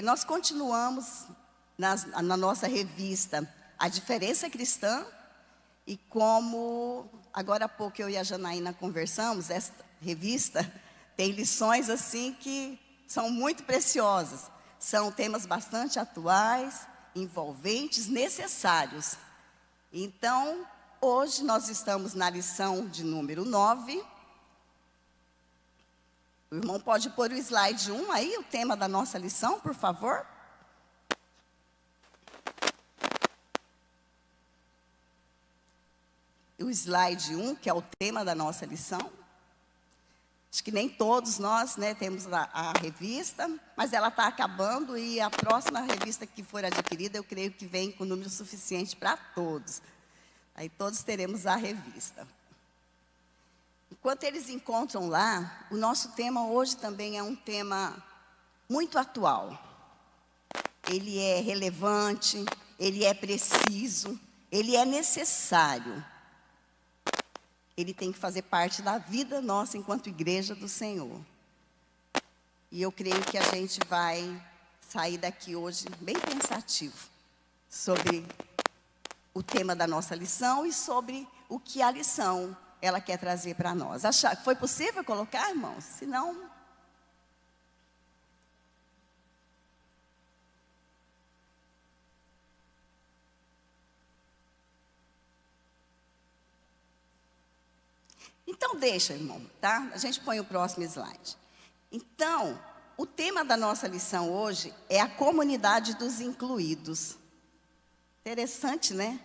Nós continuamos na nossa revista A Diferença Cristã, e como agora há pouco eu e a Janaína conversamos, essa revista tem lições assim que são muito preciosas. São temas bastante atuais, envolventes, necessários. Então, hoje nós estamos na lição de número 9. O irmão pode pôr o slide 1 aí, o tema da nossa lição, por favor. O slide 1, que é o tema da nossa lição. Acho que nem todos nós, temos a revista, mas ela está acabando e a próxima revista que for adquirida, eu creio que vem com número suficiente para todos. Aí todos teremos a revista. Enquanto eles encontram lá, o nosso tema hoje também é um tema muito atual. Ele é relevante, ele é preciso, ele é necessário. Ele tem que fazer parte da vida nossa enquanto igreja do Senhor. E eu creio que a gente vai sair daqui hoje bem pensativo sobre o tema da nossa lição e sobre o que a lição ela quer trazer para nós. Foi possível colocar, irmãos? Se não... Então, deixa, irmão, tá? A gente põe o próximo slide. Então, o tema da nossa lição hoje é a comunidade dos incluídos. Interessante, né?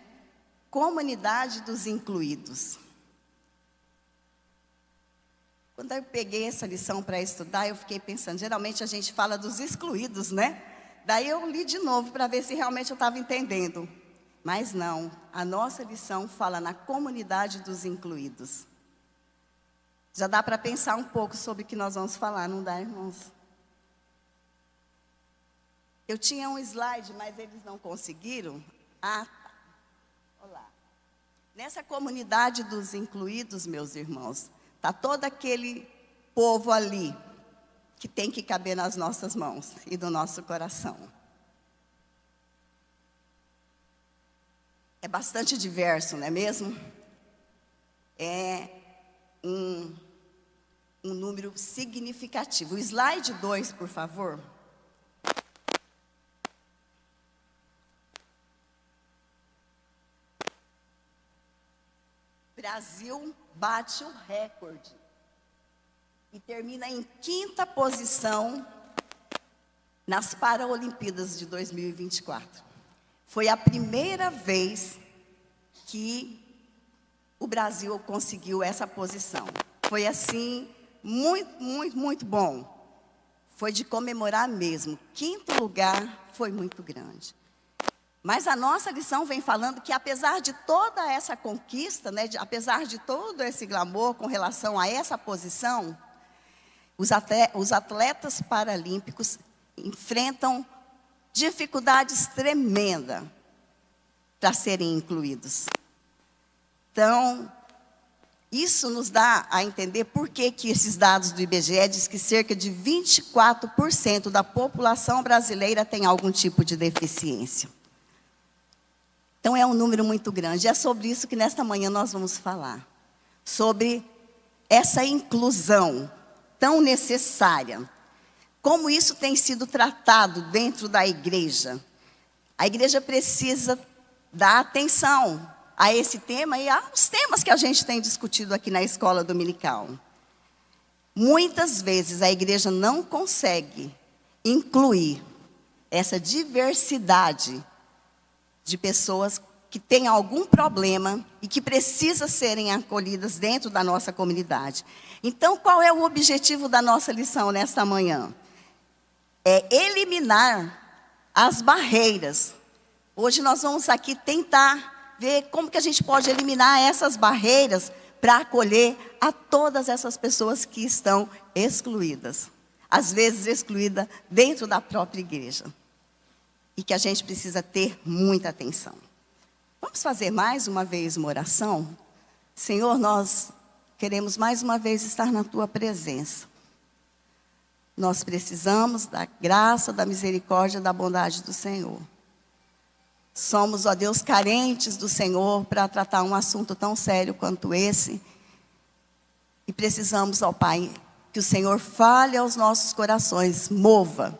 Comunidade dos incluídos. Quando eu peguei essa lição para estudar, eu fiquei pensando, geralmente a gente fala dos excluídos, né? Daí eu li de novo para ver se realmente eu estava entendendo. Mas não, a nossa lição fala na comunidade dos incluídos. Já dá para pensar um pouco sobre o que nós vamos falar, não dá, irmãos? Eu tinha um slide, mas eles não conseguiram. Ah, tá. Olá. Nessa comunidade dos incluídos, meus irmãos, está todo aquele povo ali que tem que caber nas nossas mãos e do nosso coração. É bastante diverso, não é mesmo? É um número significativo. O slide 2, por favor. Brasil bate o recorde e termina em 5ª posição nas Paralimpíadas de 2024. Foi a primeira vez que o Brasil conseguiu essa posição. Foi assim, muito bom. Foi de comemorar mesmo. 5º lugar foi muito grande. Mas a nossa lição vem falando que apesar de toda essa conquista, apesar de todo esse glamour com relação a essa posição, os atletas paralímpicos enfrentam dificuldades tremendas para serem incluídos. Então, isso nos dá a entender por que esses dados do IBGE diz que cerca de 24% da população brasileira tem algum tipo de deficiência. Então, é um número muito grande. É sobre isso que nesta manhã nós vamos falar. Sobre essa inclusão tão necessária. Como isso tem sido tratado dentro da igreja. A igreja precisa dar atenção a esse tema e aos temas que a gente tem discutido aqui na escola dominical. Muitas vezes a igreja não consegue incluir essa diversidade de pessoas que têm algum problema e que precisam serem acolhidas dentro da nossa comunidade. Então, qual é o objetivo da nossa lição nesta manhã? É eliminar as barreiras. Hoje nós vamos aqui tentar ver como que a gente pode eliminar essas barreiras para acolher a todas essas pessoas que estão excluídas. Às vezes excluídas dentro da própria igreja. E que a gente precisa ter muita atenção. Vamos fazer mais uma vez uma oração? Senhor, nós queremos mais uma vez estar na Tua presença. Nós precisamos da graça, da misericórdia, da bondade do Senhor. Somos, ó Deus, carentes do Senhor para tratar um assunto tão sério quanto esse. E precisamos, ó Pai, que o Senhor fale aos nossos corações, mova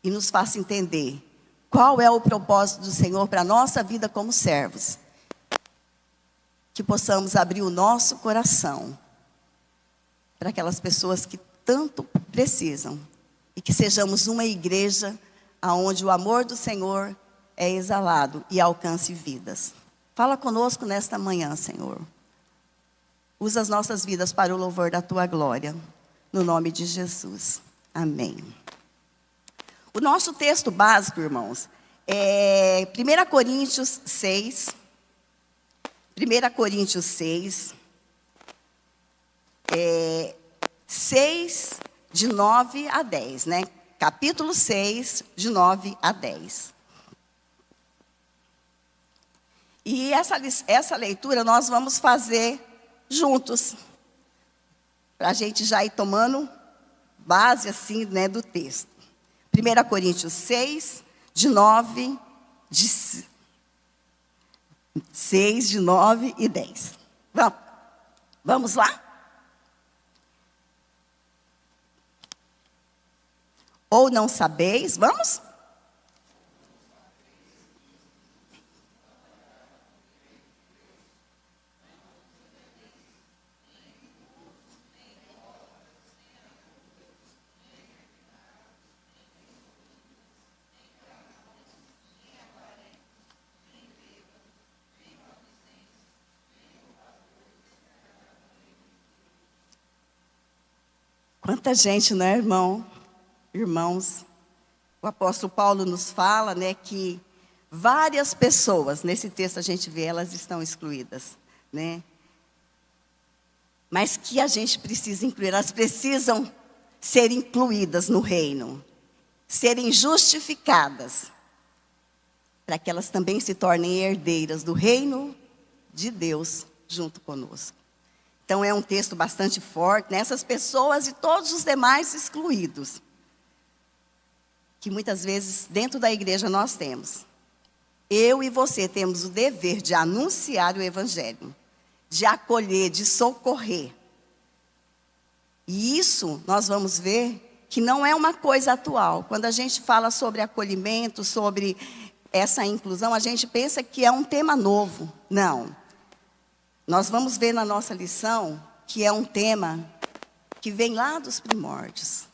e nos faça entender qual é o propósito do Senhor para a nossa vida como servos. Que possamos abrir o nosso coração para aquelas pessoas que tanto precisam. E que sejamos uma igreja onde o amor do Senhor é exalado e alcance vidas. Fala conosco nesta manhã, Senhor. Usa as nossas vidas para o louvor da Tua glória. No nome de Jesus. Amém. O nosso texto básico, irmãos, é 1 Coríntios 6. 1 Coríntios 6. 6, de 9 a 10, né? Capítulo 6, de 9 a 10. E essa leitura nós vamos fazer juntos, para a gente já ir tomando base assim, né, do texto. 1 Coríntios 6, de 9, 6, de 9 e 10. Vamos lá? Ou não sabeis, vamos? Quanta gente, né, irmãos? O apóstolo Paulo nos fala, né, que várias pessoas, nesse texto a gente vê, elas estão excluídas, né? Mas que a gente precisa incluir, elas precisam ser incluídas no reino, serem justificadas, para que elas também se tornem herdeiras do reino de Deus junto conosco. Então é um texto bastante forte, nessas pessoas e todos os demais excluídos, que muitas vezes dentro da igreja nós temos. Eu e você temos o dever de anunciar o evangelho, de acolher, de socorrer. E isso nós vamos ver que não é uma coisa atual. Quando a gente fala sobre acolhimento, sobre essa inclusão, a gente pensa que é um tema novo. Não. Nós vamos ver na nossa lição que é um tema que vem lá dos primórdios.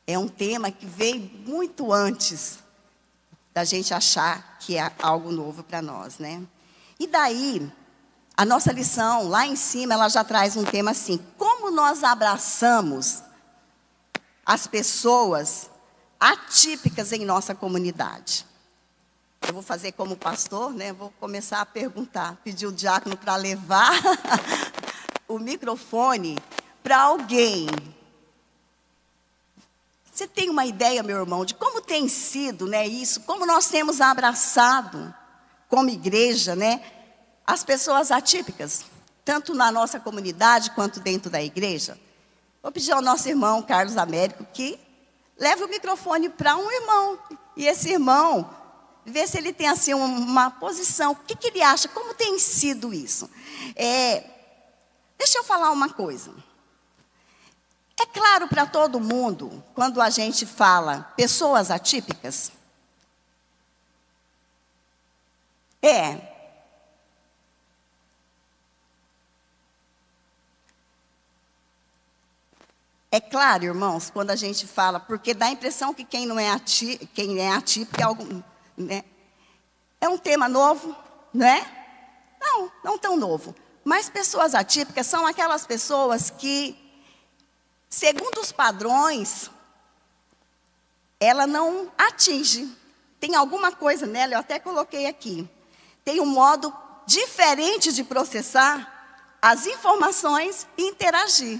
É um tema que veio muito antes da gente achar que é algo novo para nós, né? E daí, a nossa lição, lá em cima, ela já traz um tema assim: como nós abraçamos as pessoas atípicas em nossa comunidade? Eu vou fazer como pastor, né? Vou começar a perguntar, pedir o diácono para levar o microfone para alguém. Você tem uma ideia, meu irmão, de como tem sido, né, isso? Como nós temos abraçado, como igreja, né, as pessoas atípicas, tanto na nossa comunidade quanto dentro da igreja? Vou pedir ao nosso irmão Carlos Américo que leve o microfone para um irmão. E esse irmão, ver se ele tem assim uma posição. O que ele acha? Como tem sido isso? Deixa eu falar uma coisa. É claro para todo mundo, quando a gente fala pessoas atípicas, é claro, irmãos, quando a gente fala, porque dá a impressão que quem é atípico é algo, né? É um tema novo, né? Não tão novo. Mas pessoas atípicas são aquelas pessoas que, segundo os padrões, ela não atinge. Tem alguma coisa nela, eu até coloquei aqui. Tem um modo diferente de processar as informações e interagir.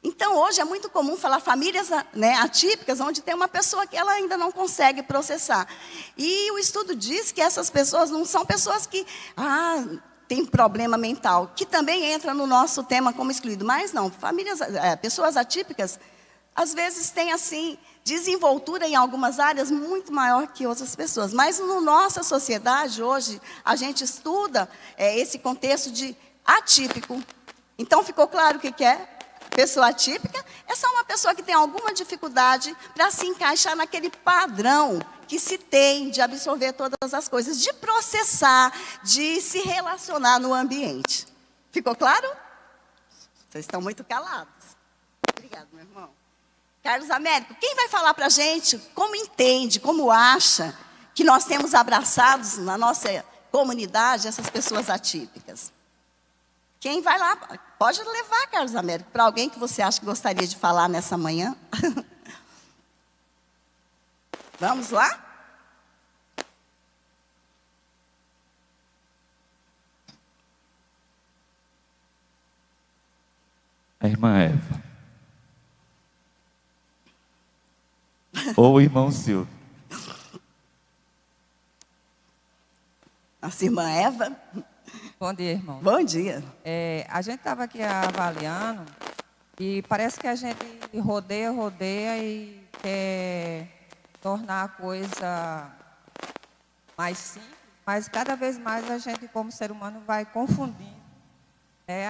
Então, hoje é muito comum falar famílias, né, atípicas, onde tem uma pessoa que ela ainda não consegue processar. E o estudo diz que essas pessoas não são pessoas que têm problema mental, que também entra no nosso tema como excluído. Mas não, pessoas atípicas às vezes tem assim, desenvoltura em algumas áreas muito maior que outras pessoas. Mas na nossa sociedade hoje, a gente estuda esse contexto de atípico. Então ficou claro o que é? Pessoa atípica é só uma pessoa que tem alguma dificuldade para se encaixar naquele padrão que se tem de absorver todas as coisas, de processar, de se relacionar no ambiente. Ficou claro? Vocês estão muito calados. Obrigado, meu irmão. Carlos Américo, quem vai falar para a gente como entende, como acha que nós temos abraçados na nossa comunidade essas pessoas atípicas? Quem vai lá? Pode levar, Carlos Américo, para alguém que você acha que gostaria de falar nessa manhã. Vamos lá? A irmã Eva. Ou o irmão Silvio. Nossa irmã Eva. Bom dia, irmão. Bom dia. A gente estava aqui avaliando e parece que a gente rodeia e quer tornar a coisa mais simples, mas cada vez mais a gente, como ser humano, vai confundindo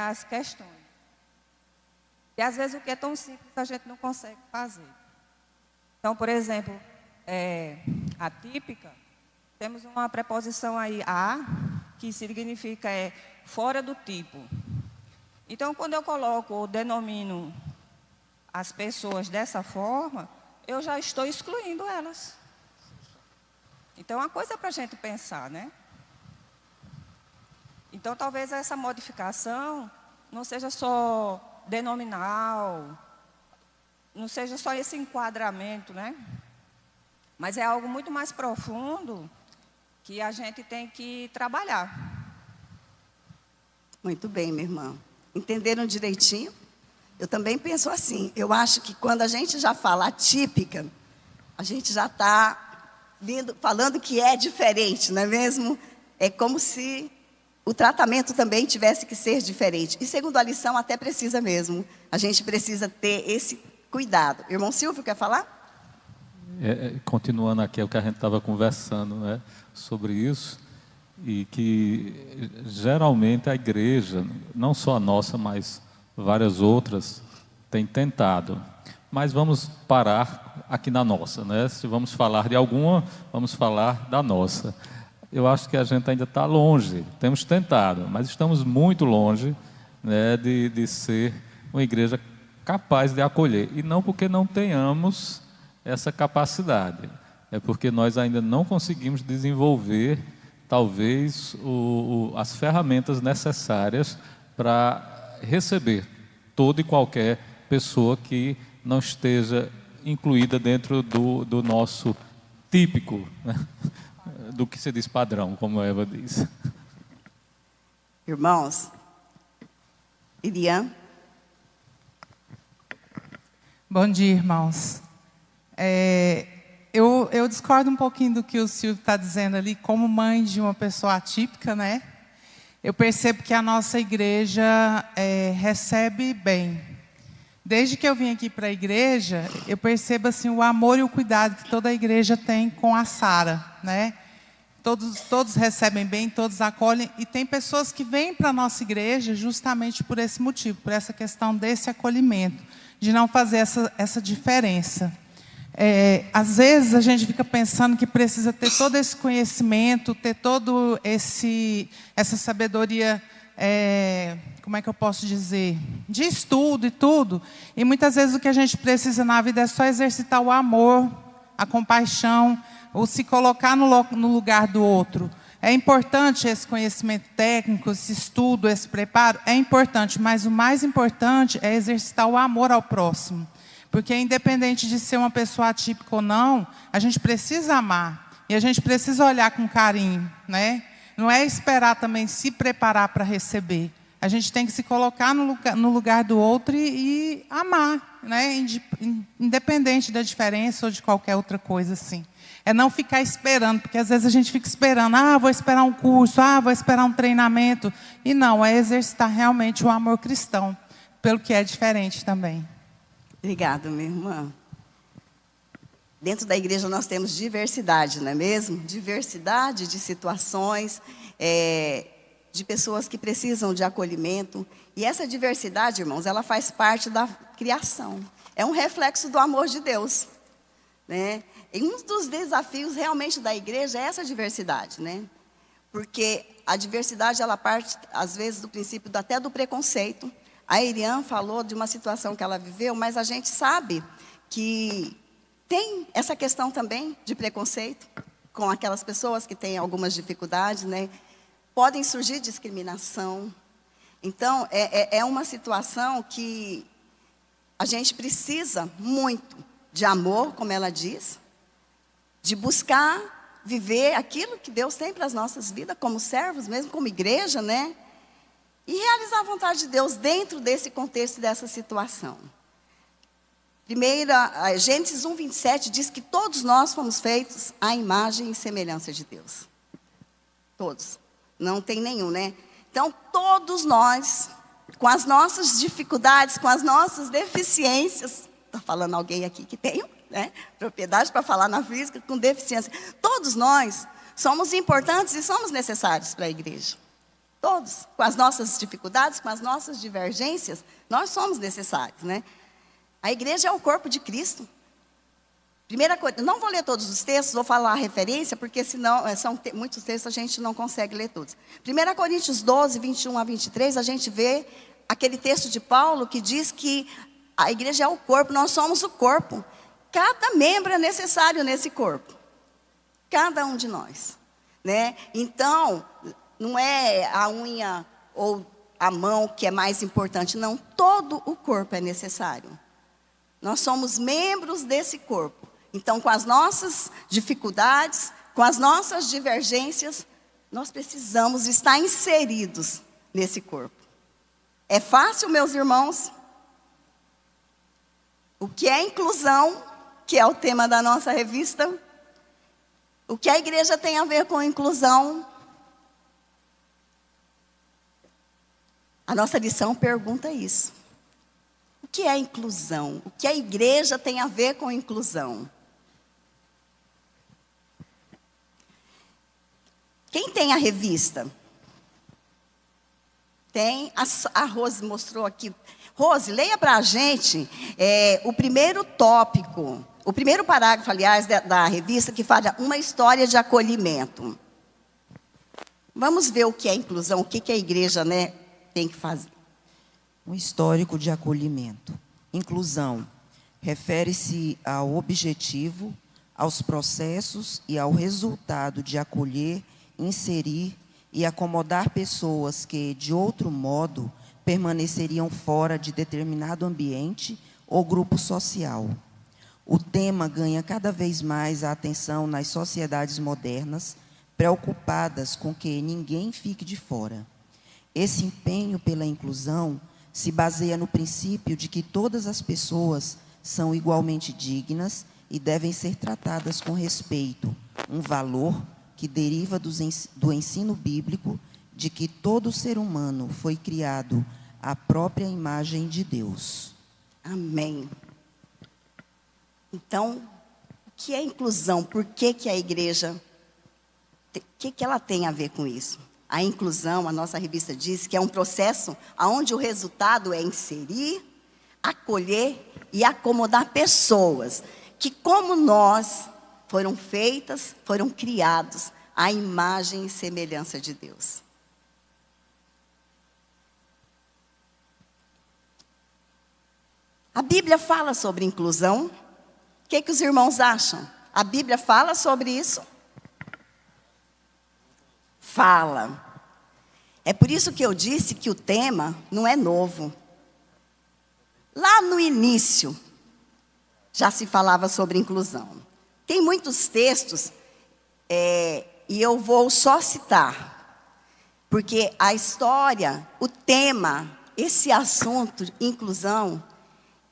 as questões. E às vezes o que é tão simples a gente não consegue fazer. Então, por exemplo, atípica, temos uma preposição aí, a, que significa fora do tipo. Então, quando eu coloco ou denomino as pessoas dessa forma, eu já estou excluindo elas. Então, é uma coisa para a gente pensar, né? Então, talvez essa modificação não seja só denominal, não seja só esse enquadramento, né? Mas é algo muito mais profundo que a gente tem que trabalhar. Muito bem, minha irmã. Entenderam direitinho? Eu também penso assim. Eu acho que quando a gente já fala atípica, a gente já está falando que é diferente, não é mesmo? É como se o tratamento também tivesse que ser diferente. E segundo a lição, até precisa mesmo. A gente precisa ter esse cuidado. Irmão Silvio, quer falar? Continuando aqui o que a gente estava conversando, né, sobre isso, e que geralmente a igreja, não só a nossa, mas várias outras, tem tentado. Mas vamos parar aqui na nossa, né? Se vamos falar de alguma, vamos falar da nossa. Eu acho que a gente ainda está longe, temos tentado, mas estamos muito longe, né, de ser uma igreja capaz de acolher. E não porque não tenhamos essa capacidade, é porque nós ainda não conseguimos desenvolver, talvez, as ferramentas necessárias para receber toda e qualquer pessoa que não esteja incluída dentro do nosso típico, né? Do que se diz padrão, como a Eva diz. Irmãos, Irian. Bom dia, irmãos. Eu discordo um pouquinho do que o Silvio está dizendo ali, como mãe de uma pessoa atípica, né? Eu percebo que a nossa igreja recebe bem. Desde que eu vim aqui para a igreja, eu percebo assim, o amor e o cuidado que toda a igreja tem com a Sara, né? Todos recebem bem, todos acolhem. E tem pessoas que vêm para a nossa igreja justamente por esse motivo, por essa questão desse acolhimento, de não fazer essa diferença. Às vezes a gente fica pensando que precisa ter todo esse conhecimento, ter todo essa sabedoria, como é que eu posso dizer, de estudo e tudo. E muitas vezes o que a gente precisa na vida é só exercitar o amor, a compaixão, ou se colocar no lugar do outro. É importante esse conhecimento técnico, esse estudo, esse preparo, é importante, mas o mais importante é exercitar o amor ao próximo. Porque independente de ser uma pessoa atípica ou não, a gente precisa amar. E a gente precisa olhar com carinho, né? Não é esperar também se preparar para receber. A gente tem que se colocar no lugar do outro e amar, né? Independente da diferença ou de qualquer outra coisa assim. É não ficar esperando, porque às vezes a gente fica esperando, vou esperar um curso, vou esperar um treinamento. E não, é exercitar realmente o amor cristão, pelo que é diferente também. Obrigada, minha irmã. Dentro da igreja nós temos diversidade, não é mesmo? Diversidade de situações, de pessoas que precisam de acolhimento. E essa diversidade, irmãos, ela faz parte da criação. É um reflexo do amor de Deus, né? E um dos desafios realmente da igreja é essa diversidade, né? Porque a diversidade, ela parte, às vezes, do princípio até do preconceito. A Irian falou de uma situação que ela viveu, mas a gente sabe que tem essa questão também de preconceito com aquelas pessoas que têm algumas dificuldades, né? Podem surgir discriminação. Então, é uma situação que a gente precisa muito de amor, como ela diz, de buscar viver aquilo que Deus tem para as nossas vidas, como servos, mesmo como igreja, né? E realizar a vontade de Deus dentro desse contexto, dessa situação. Gênesis 1:27 diz que todos nós fomos feitos à imagem e semelhança de Deus. Todos. Não tem nenhum, né? Então, todos nós, com as nossas dificuldades, com as nossas deficiências, está falando alguém aqui que tem, né, propriedade para falar na física, com deficiência. Todos nós somos importantes e somos necessários para a igreja. Todos, com as nossas dificuldades, com as nossas divergências, nós somos necessários, né? A igreja é o corpo de Cristo. Primeira coisa, não vou ler todos os textos, vou falar a referência, porque senão são muitos textos, a gente não consegue ler todos. 1 Coríntios 12, 21 a 23, a gente vê aquele texto de Paulo que diz que a igreja é o corpo, nós somos o corpo. Cada membro é necessário nesse corpo. Cada um de nós, né? Então, não é a unha ou a mão que é mais importante, não. Todo o corpo é necessário. Nós somos membros desse corpo. Então, com as nossas dificuldades, com as nossas divergências, nós precisamos estar inseridos nesse corpo. É fácil, meus irmãos? O que é inclusão, que é o tema da nossa revista? O que a igreja tem a ver com inclusão? A nossa lição pergunta isso. O que é inclusão? O que a igreja tem a ver com inclusão? Quem tem a revista? Tem. A Rose mostrou aqui. Rose, leia para a gente o primeiro tópico, o primeiro parágrafo, aliás, da revista, que fala uma história de acolhimento. Vamos ver o que é inclusão, o que a igreja, né, tem que fazer. Um histórico de acolhimento. Inclusão refere-se ao objetivo, aos processos e ao resultado de acolher, inserir e acomodar pessoas que, de outro modo, permaneceriam fora de determinado ambiente ou grupo social. O tema ganha cada vez mais a atenção nas sociedades modernas, preocupadas com que ninguém fique de fora. Esse empenho pela inclusão se baseia no princípio de que todas as pessoas são igualmente dignas e devem ser tratadas com respeito, um valor que deriva do ensino bíblico de que todo ser humano foi criado à própria imagem de Deus. Amém. Então, o que é inclusão? Por que a igreja, o que ela tem a ver com isso? A inclusão, a nossa revista diz que é um processo onde o resultado é inserir, acolher e acomodar pessoas que, como nós, foram feitas, foram criados à imagem e semelhança de Deus. A Bíblia fala sobre inclusão. O que os irmãos acham? A Bíblia fala sobre isso? Fala. É por isso que eu disse que o tema não é novo. Lá no início, já se falava sobre inclusão. Tem muitos textos, e eu vou só citar, porque a história, o tema, esse assunto, inclusão,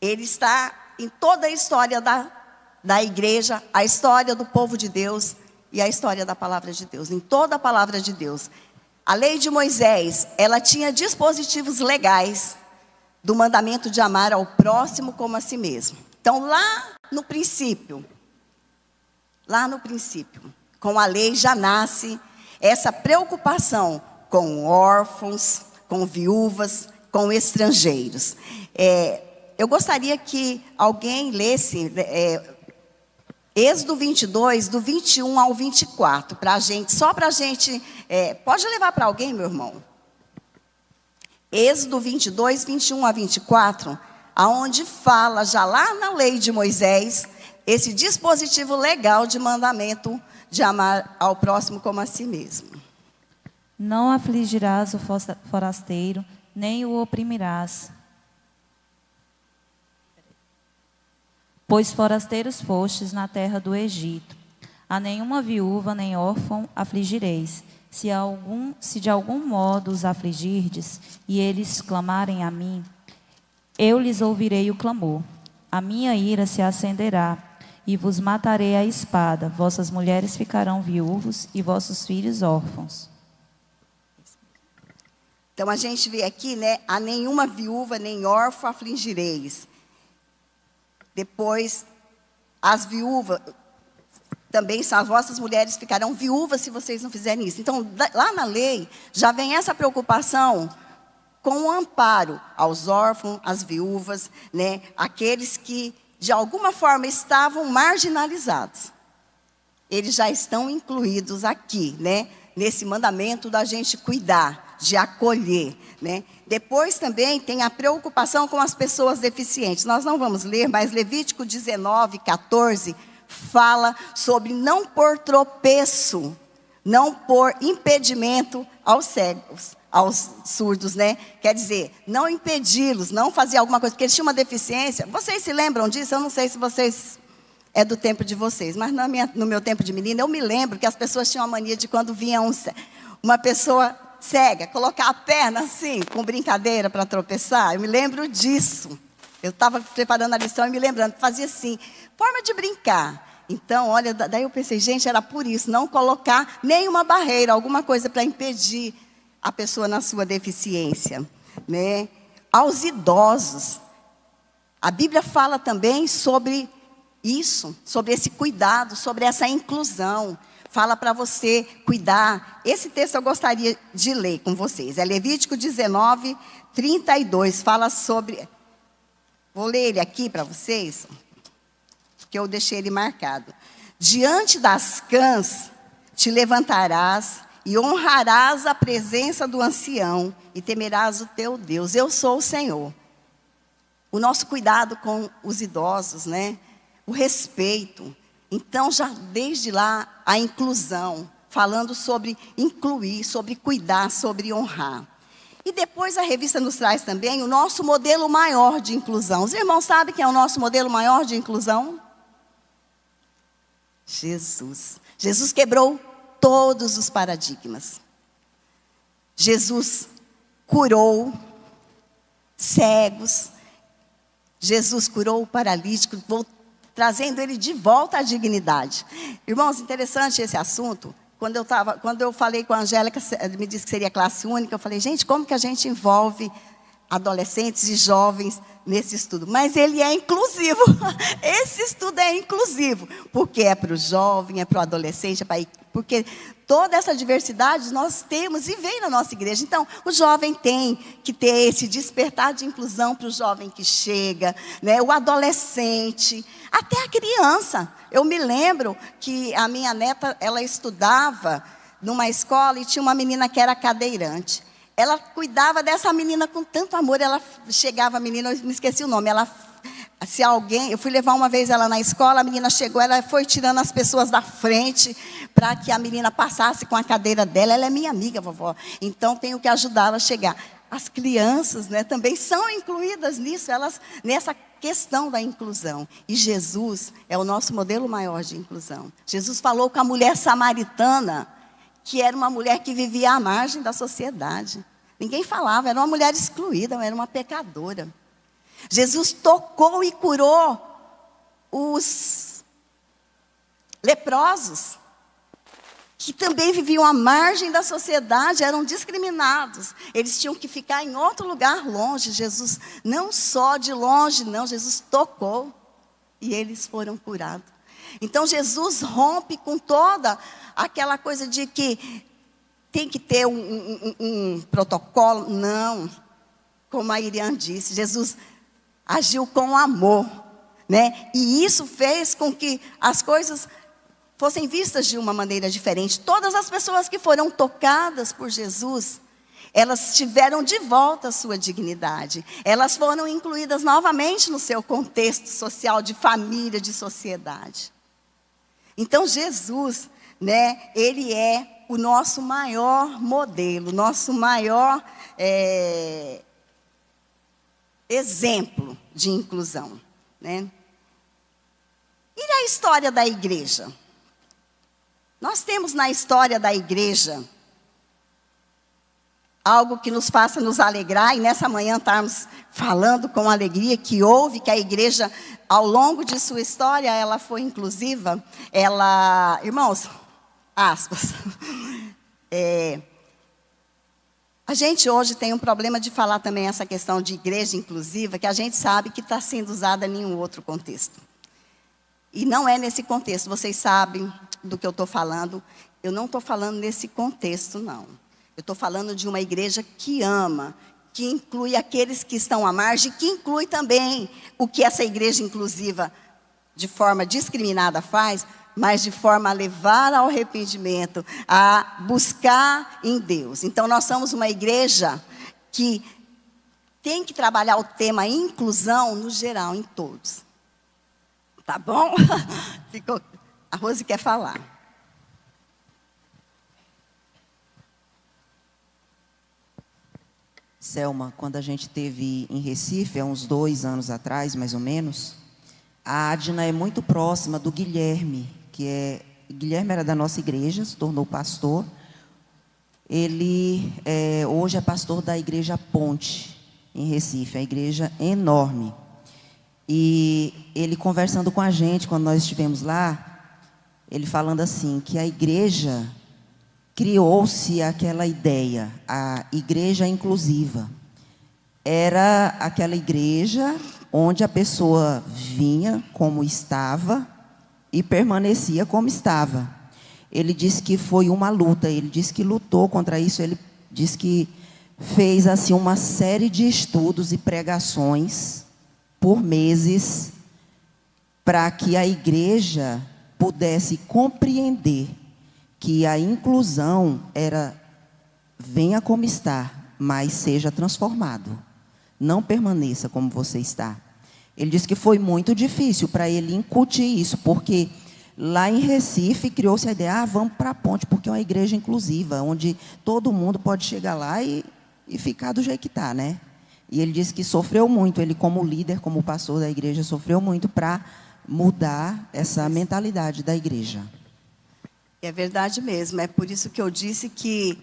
ele está em toda a história da igreja, a história do povo de Deus e a história da palavra de Deus, em toda a palavra de Deus. A lei de Moisés, ela tinha dispositivos legais do mandamento de amar ao próximo como a si mesmo. Então, lá no princípio, com a lei já nasce essa preocupação com órfãos, com viúvas, com estrangeiros. Eu gostaria que alguém lesse Êxodo 22, do 21 ao 24, para a gente, só para a gente, pode levar para alguém, meu irmão? Êxodo 22, 21 a 24, aonde fala, já lá na lei de Moisés, esse dispositivo legal de mandamento de amar ao próximo como a si mesmo. Não afligirás o forasteiro, nem o oprimirás. Pois forasteiros fostes na terra do Egito. A nenhuma viúva nem órfão afligireis. Se de algum modo os afligirdes, e eles clamarem a mim, eu lhes ouvirei o clamor. A minha ira se acenderá, e vos matarei a espada. Vossas mulheres ficarão viúvos, e vossos filhos órfãos. Então, a gente vê aqui, né? A nenhuma viúva nem órfão afligireis. Depois, as viúvas, também as vossas mulheres ficarão viúvas se vocês não fizerem isso. Então, lá na lei, já vem essa preocupação com o amparo aos órfãos, às viúvas, né? Aqueles que, de alguma forma, estavam marginalizados. Eles já estão incluídos aqui, né? Nesse mandamento da gente cuidar, de acolher, né? Depois também tem a preocupação com as pessoas deficientes. Nós não vamos ler, mas Levítico 19, 14, fala sobre não pôr tropeço, não pôr impedimento aos cegos, aos surdos, né? Quer dizer, não impedi-los, não fazer alguma coisa, porque eles tinham uma deficiência. Vocês se lembram disso? Eu não sei se vocês... É do tempo de vocês, mas no meu tempo de menina, eu me lembro que as pessoas tinham a mania de quando vinha uma pessoa cega, colocar a perna assim, com brincadeira para tropeçar. Eu me lembro disso. Eu estava preparando a lição e me lembrando, fazia assim, forma de brincar. Então, olha, daí eu pensei, gente, era por isso, não colocar nenhuma barreira, alguma coisa para impedir a pessoa na sua deficiência, né? Aos idosos, a Bíblia fala também sobre isso, sobre esse cuidado, sobre essa inclusão. Fala para você cuidar. Esse texto eu gostaria de ler com vocês. É Levítico 19, 32. Fala sobre... Vou ler ele aqui para vocês, que eu deixei ele marcado. Diante das cãs te levantarás e honrarás a presença do ancião e temerás o teu Deus. Eu sou o Senhor. O nosso cuidado com os idosos, né? O respeito. Então, já desde lá, a inclusão, falando sobre incluir, sobre cuidar, sobre honrar. E depois a revista nos traz também o nosso modelo maior de inclusão. Os irmãos sabem quem é o nosso modelo maior de inclusão? Jesus. Jesus quebrou todos os paradigmas. Jesus curou cegos. Jesus curou o paralítico, trazendo ele de volta à dignidade. Irmãos, interessante esse assunto. Quando eu falei com a Angélica, me disse que seria classe única, eu falei, gente, como que a gente envolve adolescentes e jovens nesse estudo? Mas ele é inclusivo. Esse estudo é inclusivo, porque é para o jovem, é para o adolescente, porque toda essa diversidade nós temos e vem na nossa igreja. Então, o jovem tem que ter esse despertar de inclusão para o jovem que chega, né? O adolescente, até a criança. Eu me lembro que a minha neta, ela estudava numa escola e tinha uma menina que era cadeirante. Ela cuidava dessa menina com tanto amor. Ela chegava, a menina, eu me esqueci o nome, eu fui levar uma vez ela na escola, a menina chegou, ela foi tirando as pessoas da frente para que a menina passasse com a cadeira dela. Ela é minha amiga, vovó, então tenho que ajudá-la a chegar. As crianças, né, também são incluídas nisso, nessa questão da inclusão. E Jesus é o nosso modelo maior de inclusão. Jesus falou com a mulher samaritana, que era uma mulher que vivia à margem da sociedade. Ninguém falava, era uma mulher excluída, era uma pecadora. Jesus tocou e curou os leprosos, que também viviam à margem da sociedade, eram discriminados. Eles tinham que ficar em outro lugar longe. Jesus, não só de longe, não, Jesus tocou e eles foram curados. Então Jesus rompe com toda aquela coisa de que tem que ter um protocolo. Não, como a Iriane disse, Jesus agiu com amor, né? E isso fez com que as coisas fossem vistas de uma maneira diferente. Todas as pessoas que foram tocadas por Jesus, elas tiveram de volta a sua dignidade. Elas foram incluídas novamente no seu contexto social, de família, de sociedade. Então Jesus, né, ele é o nosso maior modelo, nosso maior exemplo de inclusão, né? E a história da igreja? Nós temos na história da igreja algo que nos faça nos alegrar, e nessa manhã estarmos falando com alegria que houve, que a igreja, ao longo de sua história, ela foi inclusiva. Ela, irmãos, aspas, a gente hoje tem um problema de falar também essa questão de igreja inclusiva, que a gente sabe que está sendo usada em nenhum outro contexto. E não é nesse contexto, vocês sabem do que eu estou falando. Eu não estou falando nesse contexto, não. Eu estou falando de uma igreja que ama, que inclui aqueles que estão à margem, que inclui também o que essa igreja inclusiva, de forma discriminada, faz, mas de forma a levar ao arrependimento, a buscar em Deus. Então, nós somos uma igreja que tem que trabalhar o tema inclusão no geral, em todos. Tá bom? A Rose quer falar. Selma, quando a gente teve em Recife, há uns 2 anos atrás, mais ou menos, a Adna é muito próxima do Guilherme, Guilherme era da nossa igreja, se tornou pastor. Ele hoje é pastor da igreja Ponte, em Recife, a igreja enorme. E ele conversando com a gente, quando nós estivemos lá, ele falando assim, que a igreja criou-se aquela ideia, a igreja inclusiva. Era aquela igreja onde a pessoa vinha como estava e permanecia como estava. Ele disse que foi uma luta, ele disse que lutou contra isso, ele disse que fez assim uma série de estudos e pregações por meses para que a igreja pudesse compreender que a inclusão era, venha como está, mas seja transformado. Não permaneça como você está. Ele disse que foi muito difícil para ele incutir isso, porque lá em Recife criou-se a ideia, vamos para a Ponte, porque é uma igreja inclusiva, onde todo mundo pode chegar lá e ficar do jeito que está, né? E ele disse que sofreu muito, ele como líder, como pastor da igreja, sofreu muito para mudar essa mentalidade da igreja. É verdade mesmo, é por isso que eu disse que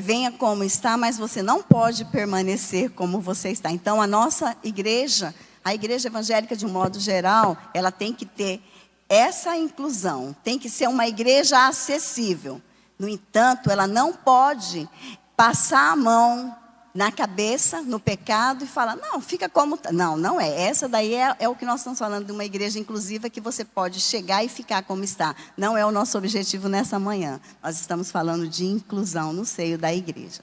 venha como está, mas você não pode permanecer como você está. Então, a nossa igreja, a igreja evangélica de um modo geral, ela tem que ter essa inclusão, tem que ser uma igreja acessível. No entanto, ela não pode passar a mão na cabeça, no pecado, e falar, não, fica como está. Não, não é. Essa daí é o que nós estamos falando de uma igreja inclusiva, que você pode chegar e ficar como está. Não é o nosso objetivo nessa manhã. Nós estamos falando de inclusão no seio da igreja.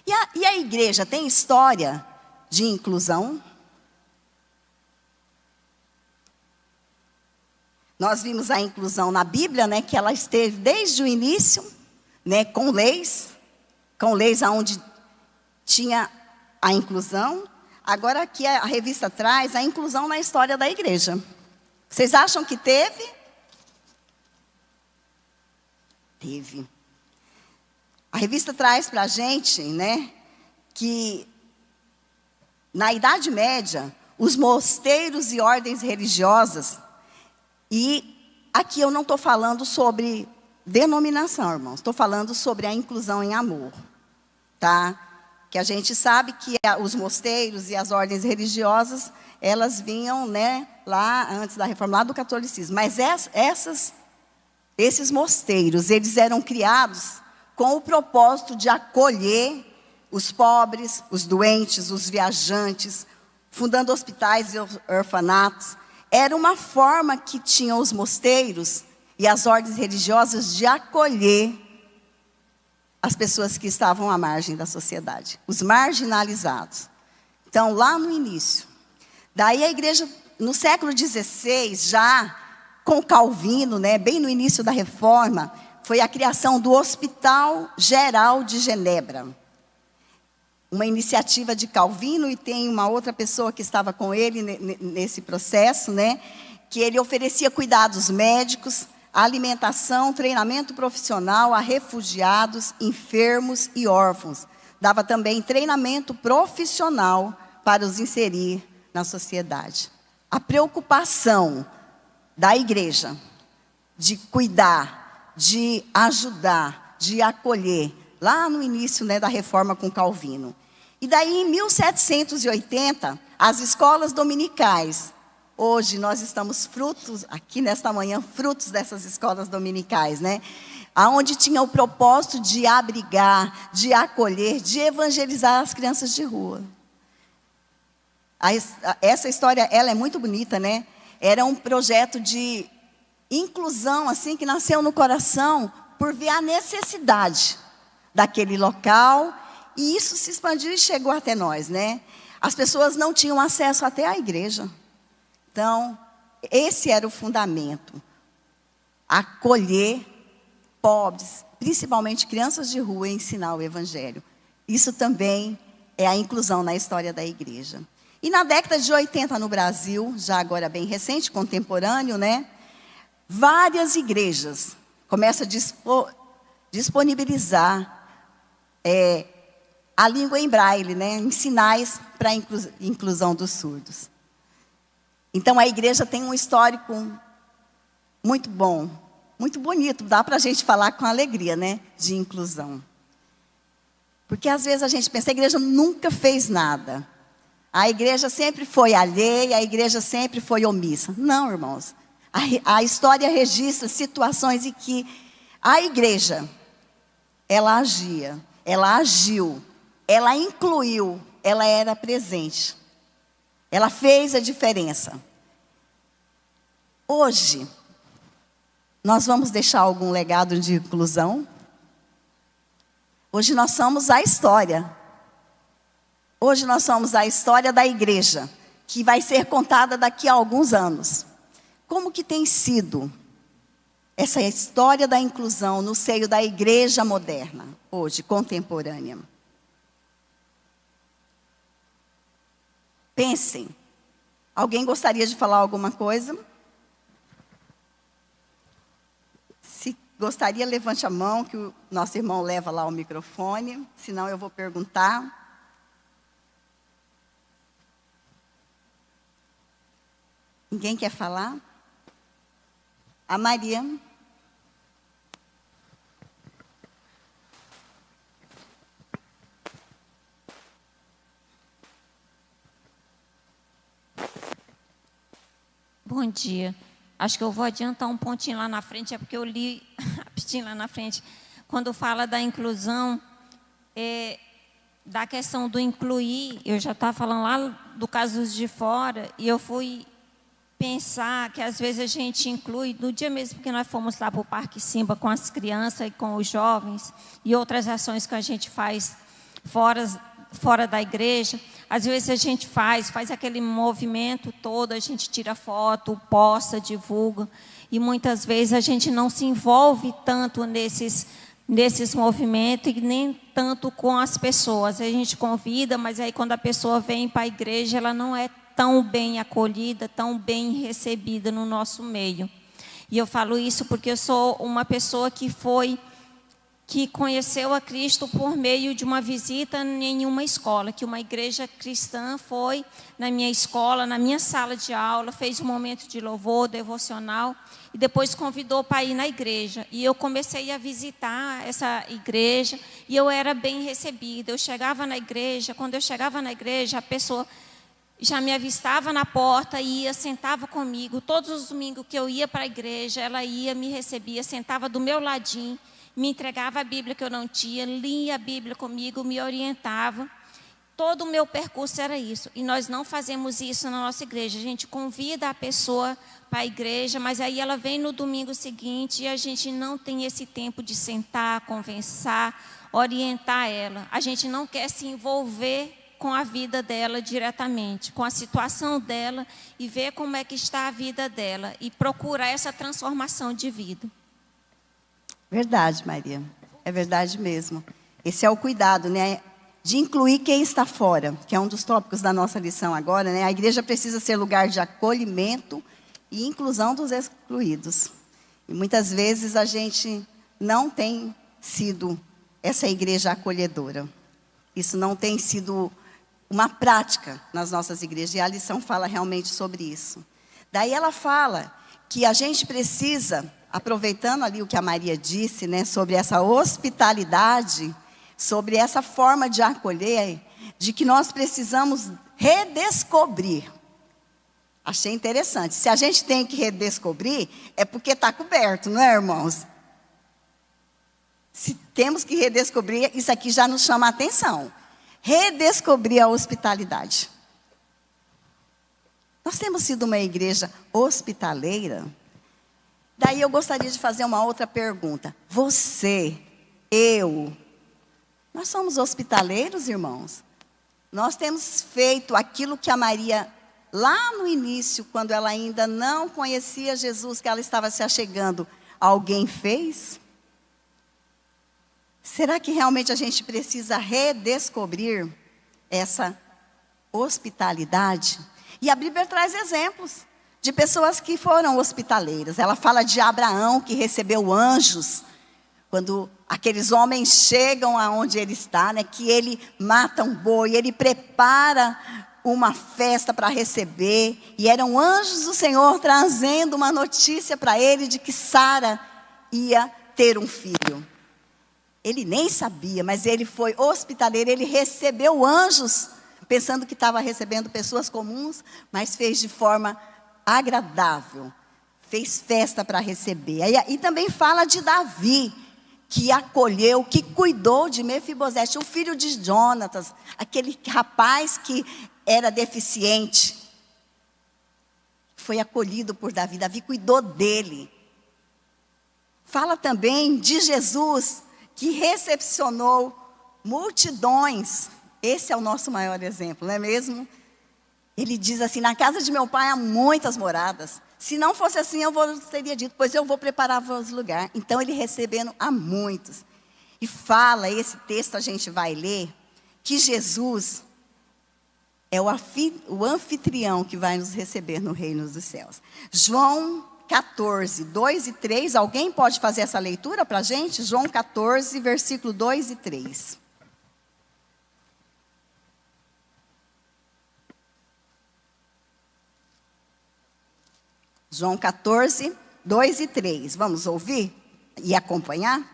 E a igreja tem história de inclusão? Nós vimos a inclusão na Bíblia, né, que ela esteve desde o início, né, com leis onde tinha a inclusão. Agora aqui a revista traz a inclusão na história da igreja. Vocês acham que teve? Teve. A revista traz para a gente, né, que na Idade Média, os mosteiros e ordens religiosas, e aqui eu não estou falando sobre denominação, irmãos, estou falando sobre a inclusão em amor, tá? Que a gente sabe que os mosteiros e as ordens religiosas, elas vinham, né, lá antes da reforma, lá do catolicismo. Mas essas esses mosteiros, eles eram criados com o propósito de acolher os pobres, os doentes, os viajantes, fundando hospitais e orfanatos. Era uma forma que tinham os mosteiros e as ordens religiosas de acolher as pessoas que estavam à margem da sociedade, os marginalizados. Então, lá no início. Daí a igreja, no século XVI, já com Calvino, né, bem no início da Reforma, foi a criação do Hospital Geral de Genebra. Uma iniciativa de Calvino, e tem uma outra pessoa que estava com ele nesse processo, né, que ele oferecia cuidados médicos, alimentação, treinamento profissional a refugiados, enfermos e órfãos. Dava também treinamento profissional para os inserir na sociedade. A preocupação da igreja de cuidar, de ajudar, de acolher, lá no início, né, da reforma com Calvino. E daí, em 1780, as escolas dominicais. Hoje nós estamos frutos, aqui nesta manhã, frutos dessas escolas dominicais, né? Onde tinha o propósito de abrigar, de acolher, de evangelizar as crianças de rua. Essa história, ela é muito bonita, né? Era um projeto de inclusão, assim, que nasceu no coração por ver a necessidade daquele local. E isso se expandiu e chegou até nós, né? As pessoas não tinham acesso até à igreja. Então, esse era o fundamento. Acolher pobres, principalmente crianças de rua, e ensinar o evangelho. Isso também é a inclusão na história da igreja. E na década de 80 no Brasil, já agora bem recente, contemporâneo, né? Várias igrejas começam a disponibilizar a língua em braille, né? Em sinais para a inclusão dos surdos. Então, a igreja tem um histórico muito bom, muito bonito. Dá para a gente falar com alegria, né? De inclusão. Porque, às vezes, a gente pensa, a igreja nunca fez nada. A igreja sempre foi alheia, a igreja sempre foi omissa. Não, irmãos. A história registra situações em que a igreja, ela agia, ela agiu, ela incluiu, ela era presente. Ela fez a diferença. Hoje, nós vamos deixar algum legado de inclusão? Hoje nós somos a história. Hoje nós somos a história da igreja, que vai ser contada daqui a alguns anos. Como que tem sido essa história da inclusão no seio da igreja moderna, hoje, contemporânea? Pensem. Alguém gostaria de falar alguma coisa? Se gostaria, levante a mão, que o nosso irmão leva lá o microfone. Senão eu vou perguntar. Ninguém quer falar? A Maria. Bom dia. Acho que eu vou adiantar um pontinho lá na frente, é porque eu li rapidinho lá na frente. Quando fala da inclusão, da questão do incluir, eu já estava falando lá do caso de fora, e eu fui pensar que às vezes a gente inclui, no dia mesmo que nós fomos lá para o Parque Simba com as crianças e com os jovens, e outras ações que a gente faz fora da igreja, às vezes a gente faz aquele movimento todo, a gente tira foto, posta, divulga, e muitas vezes a gente não se envolve tanto nesses movimentos e nem tanto com as pessoas. A gente convida, mas aí quando a pessoa vem para a igreja, ela não é tão bem acolhida, tão bem recebida no nosso meio. E eu falo isso porque eu sou uma pessoa que conheceu a Cristo por meio de uma visita em uma escola, que uma igreja cristã foi na minha escola, na minha sala de aula, fez um momento de louvor, devocional, e depois convidou para ir na igreja. E eu comecei a visitar essa igreja, e eu era bem recebida. Eu chegava na igreja, quando eu chegava na igreja, a pessoa já me avistava na porta, ia, sentava comigo. Todos os domingos que eu ia para a igreja, ela ia, me recebia, sentava do meu ladinho, me entregava a Bíblia que eu não tinha, lia a Bíblia comigo, me orientava. Todo o meu percurso era isso. E nós não fazemos isso na nossa igreja. A gente convida a pessoa para a igreja, mas aí ela vem no domingo seguinte e a gente não tem esse tempo de sentar, conversar, orientar ela. A gente não quer se envolver com a vida dela diretamente, com a situação dela e ver como é que está a vida dela e procurar essa transformação de vida. Verdade, Maria. É verdade mesmo. Esse é o cuidado, né? De incluir quem está fora, que é um dos tópicos da nossa lição agora, né? A igreja precisa ser lugar de acolhimento e inclusão dos excluídos. E muitas vezes a gente não tem sido essa igreja acolhedora. Isso não tem sido uma prática nas nossas igrejas, e a lição fala realmente sobre isso. Daí ela fala que a gente precisa, aproveitando ali o que a Maria disse, né, sobre essa hospitalidade, sobre essa forma de acolher, de que nós precisamos redescobrir. Achei interessante. Se a gente tem que redescobrir, é porque está coberto, não é, irmãos? Se temos que redescobrir, isso aqui já nos chama a atenção. Redescobrir a hospitalidade. Nós temos sido uma igreja hospitaleira. Daí eu gostaria de fazer uma outra pergunta. Você, eu, nós somos hospitaleiros, irmãos? Nós temos feito aquilo que a Maria, lá no início, quando ela ainda não conhecia Jesus, que ela estava se achegando, alguém fez? Será que realmente a gente precisa redescobrir essa hospitalidade? E a Bíblia traz exemplos de pessoas que foram hospitaleiras. Ela fala de Abraão, que recebeu anjos, quando aqueles homens chegam aonde ele está, né, que ele mata um boi, ele prepara uma festa para receber, e eram anjos do Senhor trazendo uma notícia para ele de que Sara ia ter um filho. Ele nem sabia, mas ele foi hospitaleiro, ele recebeu anjos, pensando que estava recebendo pessoas comuns, mas fez de forma agradável, fez festa para receber. E também fala de Davi, que acolheu, que cuidou de Mefibosete, o filho de Jonatas, aquele rapaz que era deficiente. Foi acolhido por Davi, Davi cuidou dele. Fala também de Jesus, que recepcionou multidões. Esse é o nosso maior exemplo, não é mesmo? Ele diz assim: na casa de meu pai há muitas moradas. Se não fosse assim, teria dito, pois eu vou preparar-vos lugar. Então ele recebendo a muitos. E fala, esse texto a gente vai ler, que Jesus é o anfitrião que vai nos receber no reino dos céus. João 14, 2 e 3, alguém pode fazer essa leitura para a gente? João 14, versículo 2 e 3. João 14, 2 e 3. Vamos ouvir e acompanhar?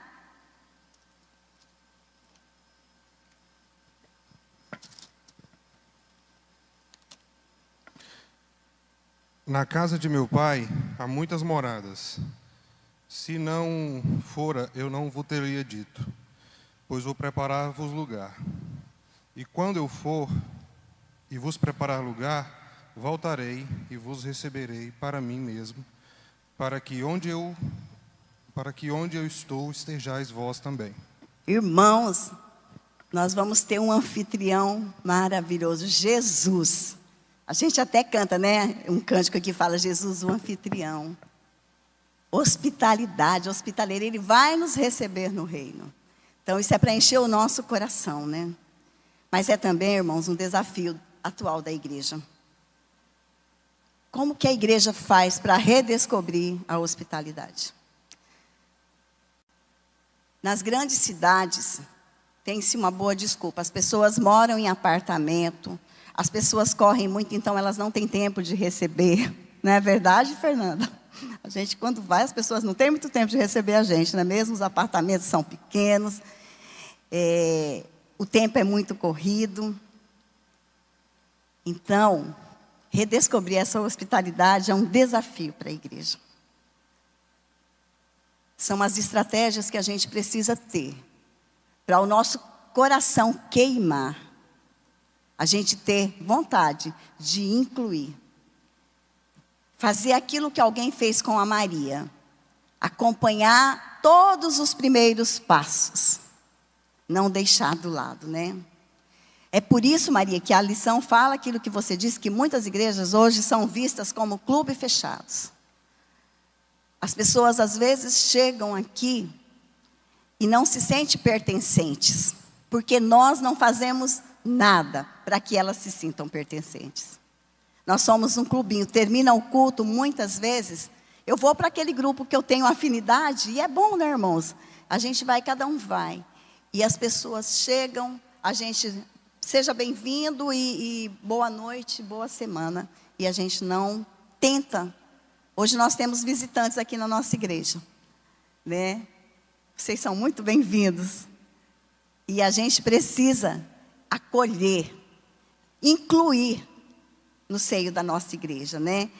Na casa de meu pai há muitas moradas. Se não fora, eu não vos teria dito, pois vou preparar-vos lugar. E quando eu for e vos preparar lugar, voltarei e vos receberei para mim mesmo, para que onde eu estou estejais vós também. Irmãos, nós vamos ter um anfitrião maravilhoso, Jesus. A gente até canta, né? Um cântico que fala Jesus, o anfitrião. Hospitalidade, hospitaleiro, ele vai nos receber no reino. Então isso é para encher o nosso coração, né? Mas é também, irmãos, um desafio atual da igreja. Como que a igreja faz para redescobrir a hospitalidade? Nas grandes cidades, tem-se uma boa desculpa. As pessoas moram em apartamento, as pessoas correm muito, então elas não têm tempo de receber. Não é verdade, Fernanda? A gente, quando vai, as pessoas não têm muito tempo de receber a gente, não é mesmo? Os apartamentos são pequenos, 'o tempo é muito corrido. Então, redescobrir essa hospitalidade é um desafio para a igreja. São as estratégias que a gente precisa ter para o nosso coração queimar, a gente ter vontade de incluir. Fazer aquilo que alguém fez com a Maria. Acompanhar todos os primeiros passos. Não deixar do lado, né? É por isso, Maria, que a lição fala aquilo que você disse, que muitas igrejas hoje são vistas como clubes fechados. As pessoas, às vezes, chegam aqui e não se sentem pertencentes, porque nós não fazemos nada para que elas se sintam pertencentes. Nós somos um clubinho, termina o culto, muitas vezes, eu vou para aquele grupo que eu tenho afinidade, e é bom, né, irmãos? A gente vai, cada um vai. E as pessoas chegam, a gente, seja bem-vindo e boa noite, boa semana. E a gente não tenta. Hoje nós temos visitantes aqui na nossa igreja, né? Vocês são muito bem-vindos. E a gente precisa acolher, incluir no seio da nossa igreja, né?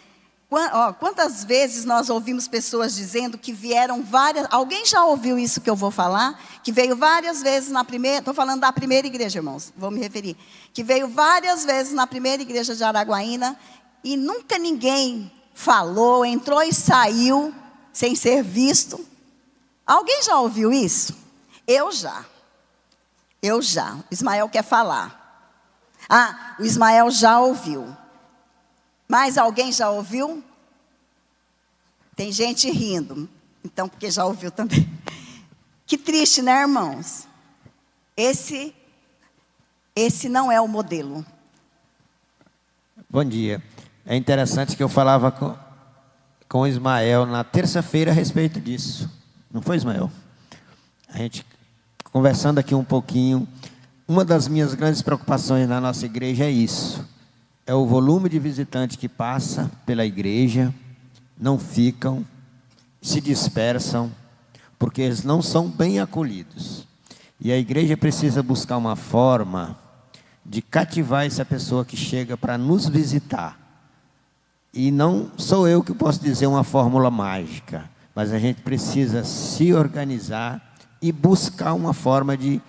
Quantas vezes nós ouvimos pessoas dizendo que vieram várias... Alguém já ouviu isso que eu vou falar? Que veio várias vezes na primeira... Estou falando da primeira igreja, irmãos, vou me referir. Que veio várias vezes na primeira igreja de Araguaína e nunca ninguém falou, entrou e saiu sem ser visto. Alguém já ouviu isso? Eu já. O Ismael quer falar. Ah, o Ismael já ouviu. Mas alguém já ouviu? Tem gente rindo. Então, porque já ouviu também. Que triste, né, irmãos? Esse não é o modelo. Bom dia. É interessante que eu falava com o Ismael na terça-feira a respeito disso. Não foi, Ismael? A gente conversando aqui um pouquinho. Uma das minhas grandes preocupações na nossa igreja é isso. É o volume de visitantes que passa pela igreja, não ficam, se dispersam, porque eles não são bem acolhidos. E a igreja precisa buscar uma forma de cativar essa pessoa que chega para nos visitar. E não sou eu que posso dizer uma fórmula mágica, mas a gente precisa se organizar e buscar uma forma de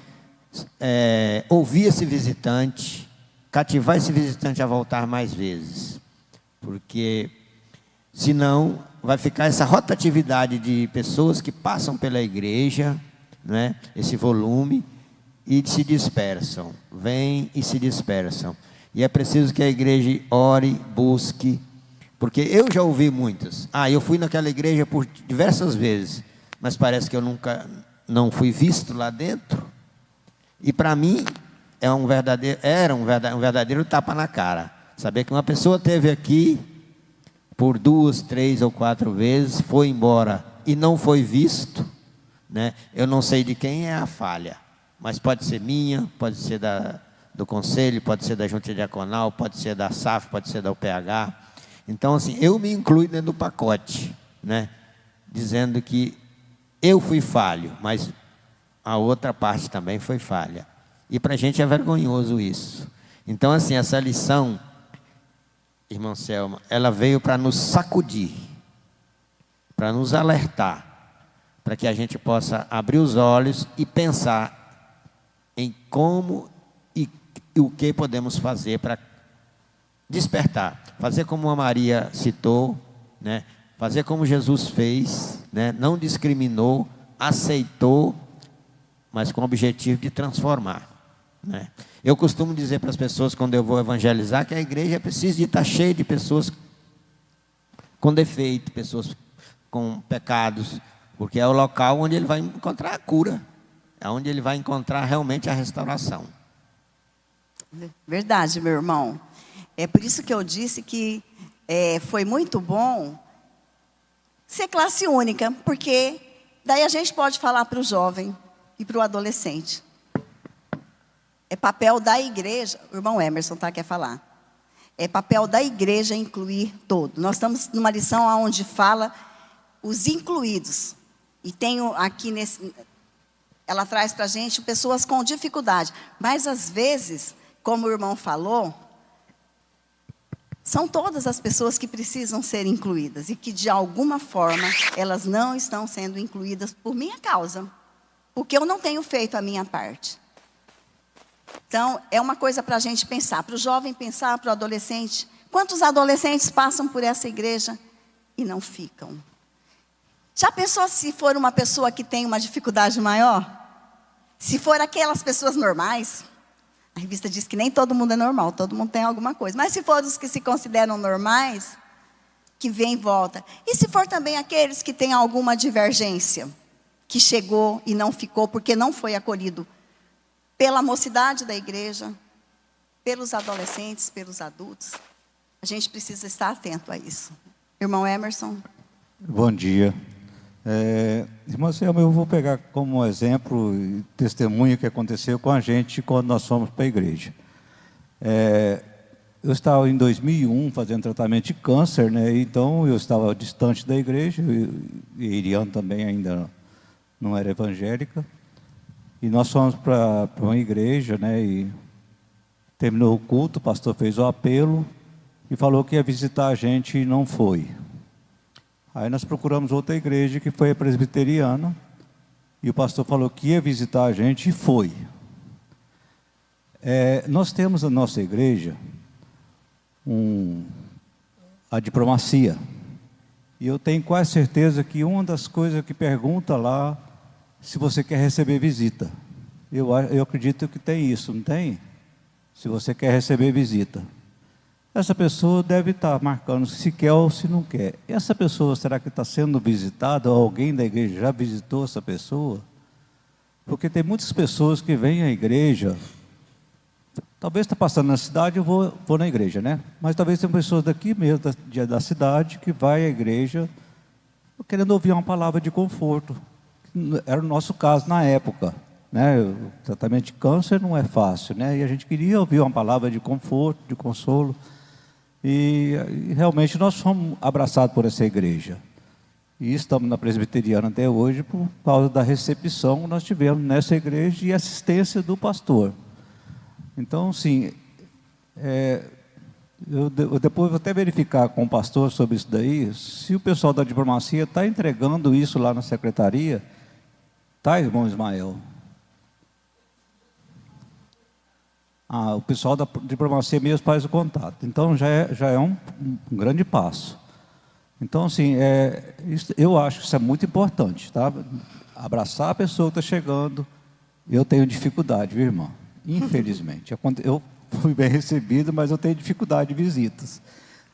ouvir esse visitante, cativar esse visitante a voltar mais vezes. Porque, senão, vai ficar essa rotatividade de pessoas que passam pela igreja, né, esse volume, e se dispersam. Vêm e se dispersam. E é preciso que a igreja ore, busque, porque eu já ouvi muitas. Eu fui naquela igreja por diversas vezes, mas parece que eu nunca não fui visto lá dentro. E para mim era um verdadeiro tapa na cara. Saber que uma pessoa esteve aqui por 2, 3 ou 4 vezes, foi embora e não foi visto, né? Eu não sei de quem é a falha, mas pode ser minha, pode ser do conselho, pode ser da junta diaconal, pode ser da SAF, pode ser da UPH. Então, assim, eu me incluo dentro do pacote, né? Dizendo que eu fui falho, mas a outra parte também foi falha. E para a gente é vergonhoso isso. Então, assim, essa lição, irmão Selma, ela veio para nos sacudir, para nos alertar, para que a gente possa abrir os olhos e pensar em como e o que podemos fazer para despertar. Fazer como a Maria citou, né? Fazer como Jesus fez, né? Não discriminou, aceitou, mas com o objetivo de transformar, né? Eu costumo dizer para as pessoas, quando eu vou evangelizar, que a igreja precisa de estar cheia de pessoas com defeito, pessoas com pecados, porque é o local onde ele vai encontrar a cura, é onde ele vai encontrar realmente a restauração. Verdade, meu irmão. É por isso que eu disse que foi muito bom ser classe única, porque daí a gente pode falar para o jovem e para o adolescente. É papel da igreja, o irmão Emerson quer falar. É papel da igreja incluir todo. Nós estamos numa lição onde fala os incluídos. E tenho aqui ela traz para a gente pessoas com dificuldade. Mas às vezes, como o irmão falou, São todas as pessoas que precisam ser incluídas e que, de alguma forma, elas não estão sendo incluídas por minha causa, porque eu não tenho feito a minha parte. Então, é uma coisa para a gente pensar, para o jovem pensar, para o adolescente. Quantos adolescentes passam por essa igreja e não ficam? Já pensou se for uma pessoa que tem uma dificuldade maior? Se for aquelas pessoas normais? A revista diz que nem todo mundo é normal, todo mundo tem alguma coisa. Mas se for os que se consideram normais, que vem e volta. E se for também aqueles que têm alguma divergência, que chegou e não ficou porque não foi acolhido pela mocidade da igreja, pelos adolescentes, pelos adultos. A gente precisa estar atento a isso. Irmão Emerson. Bom dia. Irmã Selma, eu vou pegar como exemplo e testemunho que aconteceu com a gente quando nós fomos para a igreja. Eu estava em 2001 fazendo tratamento de câncer, né? Então eu estava distante da igreja, e Iriane também ainda não era evangélica. E nós fomos para uma igreja, né? E terminou o culto, o pastor fez o apelo e falou que ia visitar a gente e não foi. Aí nós procuramos outra igreja, que foi a presbiteriana, e o pastor falou que ia visitar a gente e foi. Nós temos na nossa igreja a diplomacia, e eu tenho quase certeza que uma das coisas que pergunta lá, se você quer receber visita. Eu acredito que tem isso, não tem? Se você quer receber visita. Essa pessoa deve estar marcando se quer ou se não quer. Essa pessoa, será que está sendo visitada? Ou alguém da igreja já visitou essa pessoa? Porque tem muitas pessoas que vêm à igreja, talvez está passando na cidade, eu vou na igreja, né? Mas talvez tem pessoas daqui mesmo, da cidade, que vai à igreja querendo ouvir uma palavra de conforto. Era o nosso caso na época, né? O tratamento de câncer não é fácil, né? E a gente queria ouvir uma palavra de conforto, de consolo. E realmente nós fomos abraçados por essa igreja. E estamos na presbiteriana até hoje por causa da recepção que nós tivemos nessa igreja e assistência do pastor. Então, sim, eu depois vou até verificar com o pastor sobre isso daí, se o pessoal da diplomacia está entregando isso lá na secretaria. Tá, irmão Ismael? O pessoal da diplomacia mesmo faz o contato. Então, já é um grande passo. Então, assim, eu acho que isso é muito importante, tá? Abraçar a pessoa que está chegando. Eu tenho dificuldade, viu, irmã? Infelizmente. Eu fui bem recebido, mas eu tenho dificuldade de visitas.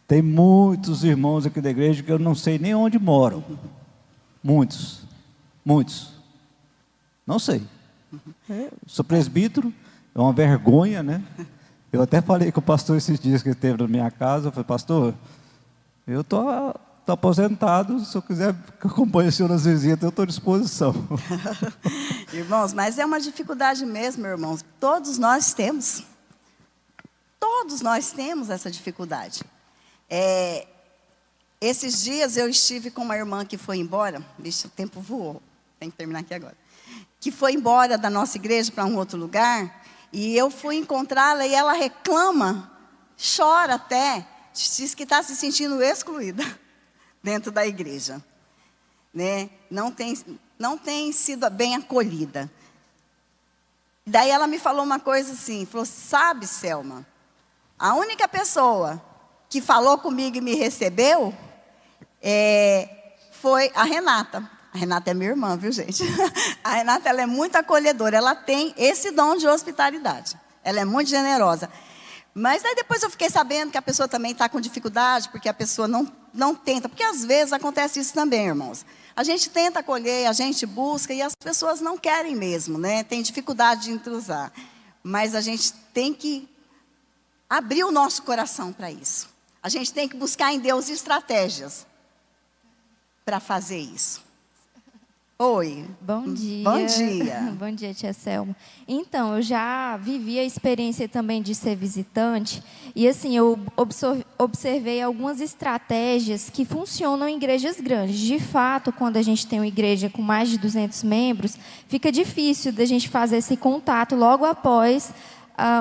Tem muitos irmãos aqui da igreja que eu não sei nem onde moram. Muitos. Não sei. Sou presbítero. É uma vergonha, né? Eu até falei com o pastor esses dias que ele esteve na minha casa. Eu falei, pastor, eu estou aposentado. Se eu quiser que eu acompanhe o senhor nas visitas, eu estou à disposição. Irmãos, mas é uma dificuldade mesmo, irmãos. Todos nós temos. Todos nós temos essa dificuldade. Esses dias eu estive com uma irmã que foi embora. Vixe, o tempo voou. Tem que terminar aqui agora. Que foi embora da nossa igreja para um outro lugar. E eu fui encontrá-la e ela reclama, chora até, diz que está se sentindo excluída dentro da igreja, né? Não tem sido bem acolhida. Daí ela me falou uma coisa assim, falou, sabe, Selma, a única pessoa que falou comigo e me recebeu foi a Renata. A Renata é minha irmã, viu, gente? A Renata, ela é muito acolhedora. Ela tem esse dom de hospitalidade. Ela é muito generosa. Mas aí depois eu fiquei sabendo que a pessoa também está com dificuldade, porque a pessoa não tenta. Porque às vezes acontece isso também, irmãos. A gente tenta acolher, a gente busca, e as pessoas não querem mesmo, né? Tem dificuldade de entrosar. Mas a gente tem que abrir o nosso coração para isso. A gente tem que buscar em Deus estratégias para fazer isso. Oi. Bom dia. Bom dia. Bom dia, tia Selma. Então, eu já vivi a experiência também de ser visitante. E, assim, eu observei algumas estratégias que funcionam em igrejas grandes. De fato, quando a gente tem uma igreja com mais de 200 membros, fica difícil da gente fazer esse contato logo após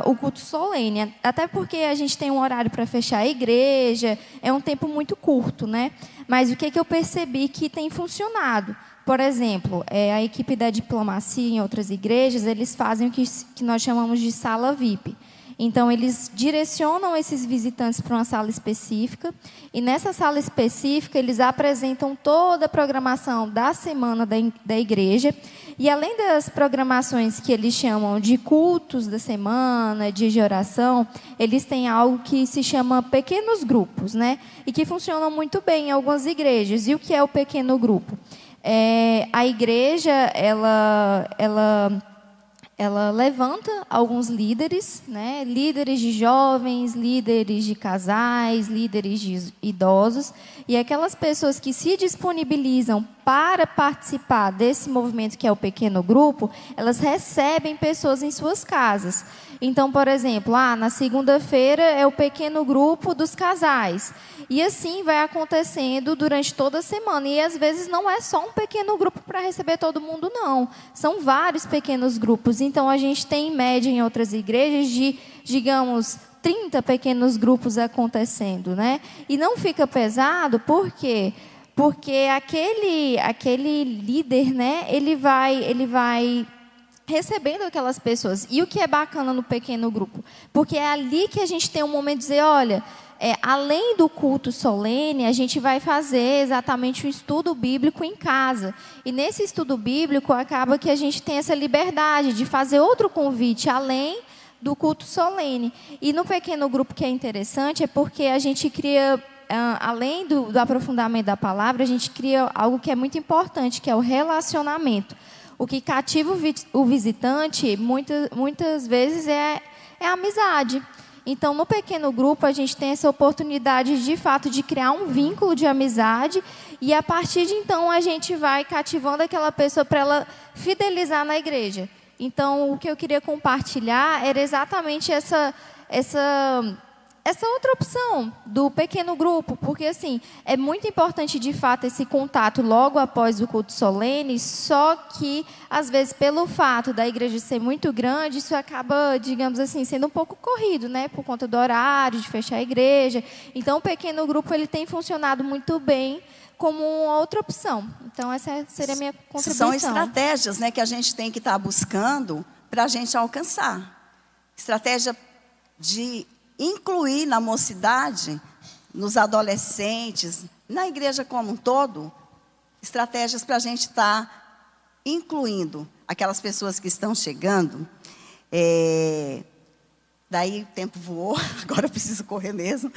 o culto solene. Até porque a gente tem um horário para fechar a igreja, é um tempo muito curto, né? Mas o que eu percebi que tem funcionado? Por exemplo, a equipe da diplomacia em outras igrejas, eles fazem o que nós chamamos de sala VIP. Então, eles direcionam esses visitantes para uma sala específica, e nessa sala específica, eles apresentam toda a programação da semana da igreja, e além das programações que eles chamam de cultos da semana, dias de oração, eles têm algo que se chama pequenos grupos, né? E que funcionam muito bem em algumas igrejas. E o que é o pequeno grupo? A igreja, ela levanta alguns líderes, né? Líderes de jovens, líderes de casais, líderes de idosos, e aquelas pessoas que se disponibilizam para participar desse movimento que é o pequeno grupo, elas recebem pessoas em suas casas. Então, por exemplo, na segunda-feira é o pequeno grupo dos casais. E assim vai acontecendo durante toda a semana. E às vezes não é só um pequeno grupo para receber todo mundo, não. São vários pequenos grupos. Então, a gente tem, em média, em outras igrejas, de, digamos, 30 pequenos grupos acontecendo, né? E não fica pesado, por quê? Porque aquele líder, né, ele vai recebendo aquelas pessoas. E o que é bacana no pequeno grupo? Porque é ali que a gente tem um momento de dizer, olha, além do culto solene, a gente vai fazer exatamente um estudo bíblico em casa. E nesse estudo bíblico, acaba que a gente tem essa liberdade de fazer outro convite, além do culto solene. E no pequeno grupo, que é interessante, é porque a gente cria, além do aprofundamento da palavra, a gente cria algo que é muito importante, que é o relacionamento. O que cativa o visitante, muitas vezes, é a amizade. Então, no pequeno grupo, a gente tem essa oportunidade, de fato, de criar um vínculo de amizade, e, a partir de então, a gente vai cativando aquela pessoa para ela fidelizar na igreja. Então, o que eu queria compartilhar era exatamente essa outra opção do pequeno grupo, porque assim, é muito importante de fato esse contato logo após o culto solene, só que às vezes pelo fato da igreja ser muito grande, isso acaba, digamos assim, sendo um pouco corrido, né, por conta do horário de fechar a igreja. Então o pequeno grupo ele tem funcionado muito bem como uma outra opção. Então essa seria a minha contribuição. São estratégias, né, que a gente tem que estar buscando para a gente alcançar. Estratégia de incluir na mocidade, nos adolescentes, na igreja como um todo, estratégias para a gente estar incluindo aquelas pessoas que estão chegando. Daí o tempo voou, agora eu preciso correr mesmo.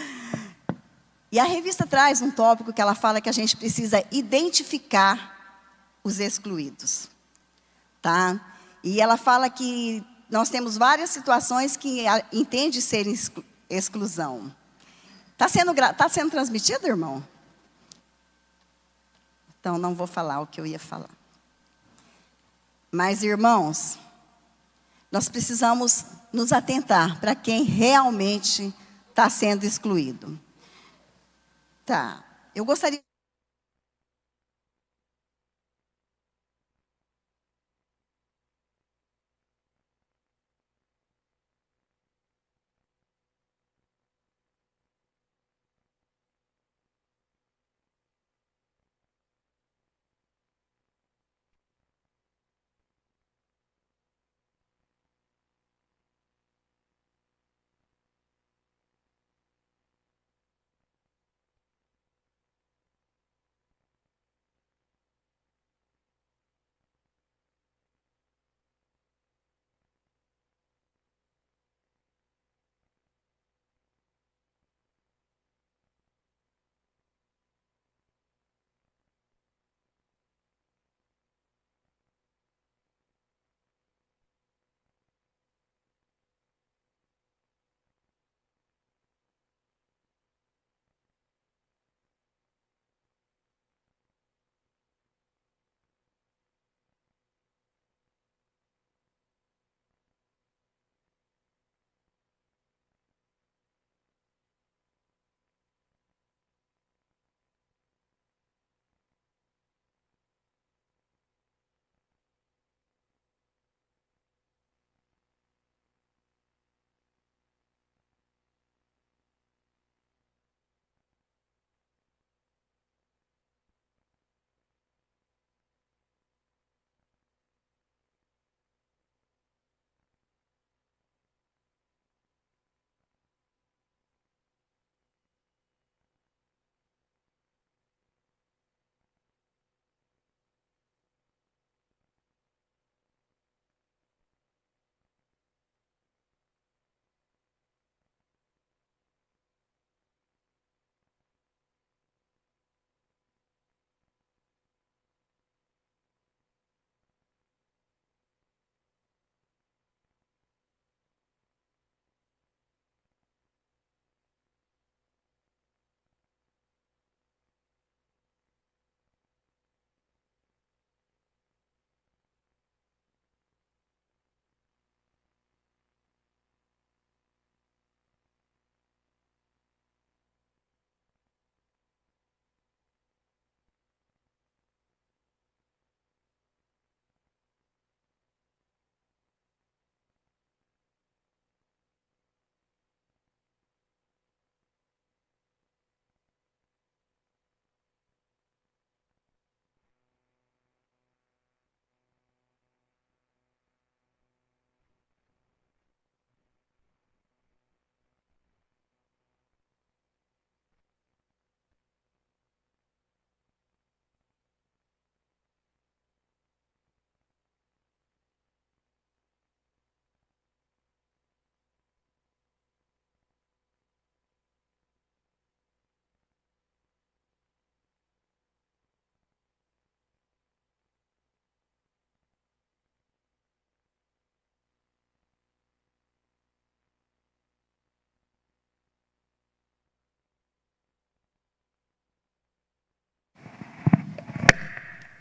E a revista traz um tópico que ela fala que a gente precisa identificar os excluídos. Tá? E ela fala que nós temos várias situações que entende ser exclusão. Tá sendo transmitido, irmão? Então, não vou falar o que eu ia falar. Mas, irmãos, nós precisamos nos atentar para quem realmente está sendo excluído. Tá, eu gostaria...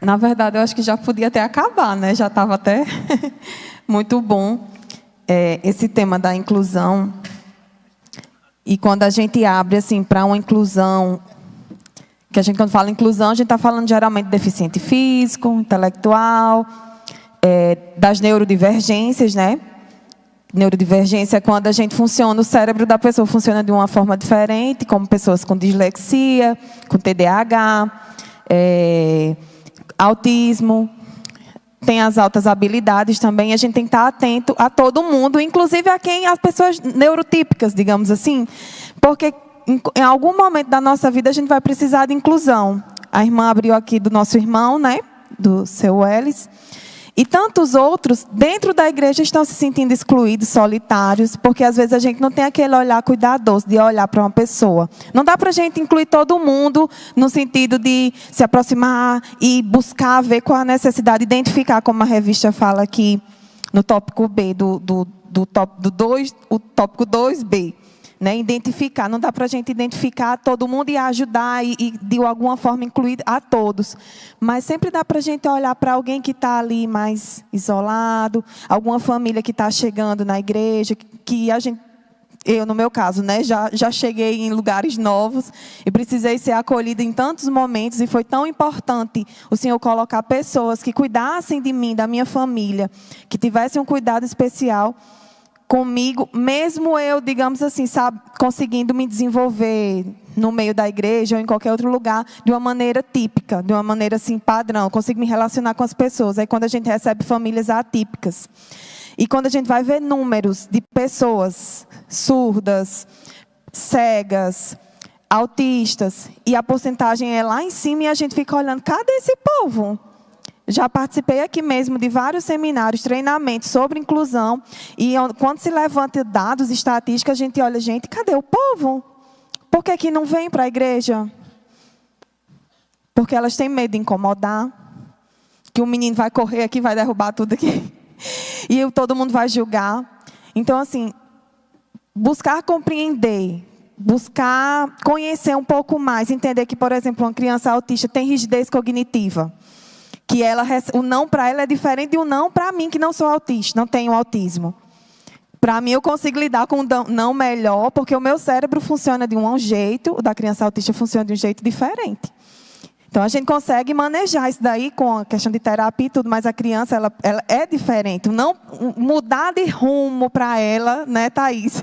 Na verdade, eu acho que já podia até acabar, né? Já estava até muito bom esse tema da inclusão. E quando a gente abre assim para uma inclusão, que a gente quando fala inclusão, a gente está falando geralmente de deficiente físico, intelectual, das neurodivergências, né? Neurodivergência é quando a gente funciona, o cérebro da pessoa funciona de uma forma diferente, como pessoas com dislexia, com TDAH, autismo, tem as altas habilidades também. A gente tem que estar atento a todo mundo, inclusive as pessoas neurotípicas, digamos assim, porque em algum momento da nossa vida a gente vai precisar de inclusão. A irmã abriu aqui do nosso irmão, né, do seu Welles. E tantos outros, dentro da igreja, estão se sentindo excluídos, solitários, porque às vezes a gente não tem aquele olhar cuidadoso de olhar para uma pessoa. Não dá para a gente incluir todo mundo no sentido de se aproximar e buscar ver qual a necessidade, identificar, como a revista fala aqui no tópico B, o tópico 2B. Né, identificar, não dá para a gente identificar todo mundo e ajudar e de alguma forma incluir a todos. Mas sempre dá para a gente olhar para alguém que está ali mais isolado, alguma família que está chegando na igreja, que a gente, eu no meu caso, né, já cheguei em lugares novos e precisei ser acolhida em tantos momentos e foi tão importante o Senhor colocar pessoas que cuidassem de mim, da minha família, que tivessem um cuidado especial comigo, mesmo eu, digamos assim, sabe, conseguindo me desenvolver no meio da igreja ou em qualquer outro lugar, de uma maneira típica, de uma maneira assim, padrão, consigo me relacionar com as pessoas. Aí quando a gente recebe famílias atípicas, e quando a gente vai ver números de pessoas surdas, cegas, autistas, e a porcentagem é lá em cima, e a gente fica olhando, cadê esse povo? Já participei aqui mesmo de vários seminários, treinamentos sobre inclusão. E quando se levanta dados, estatísticas, a gente olha, gente, cadê o povo? Por que não vem para a igreja? Porque elas têm medo de incomodar. Que o menino vai correr aqui, vai derrubar tudo aqui. E todo mundo vai julgar. Então, assim, buscar compreender, buscar conhecer um pouco mais, entender que, por exemplo, uma criança autista tem rigidez cognitiva. Que o não para ela é diferente de um não para mim, que não sou autista, não tenho autismo. Para mim, eu consigo lidar com um não melhor, porque o meu cérebro funciona de um jeito, o da criança autista funciona de um jeito diferente. Então, a gente consegue manejar isso daí com a questão de terapia e tudo, mas a criança, ela é diferente. Não mudar de rumo para ela, né, Thaís?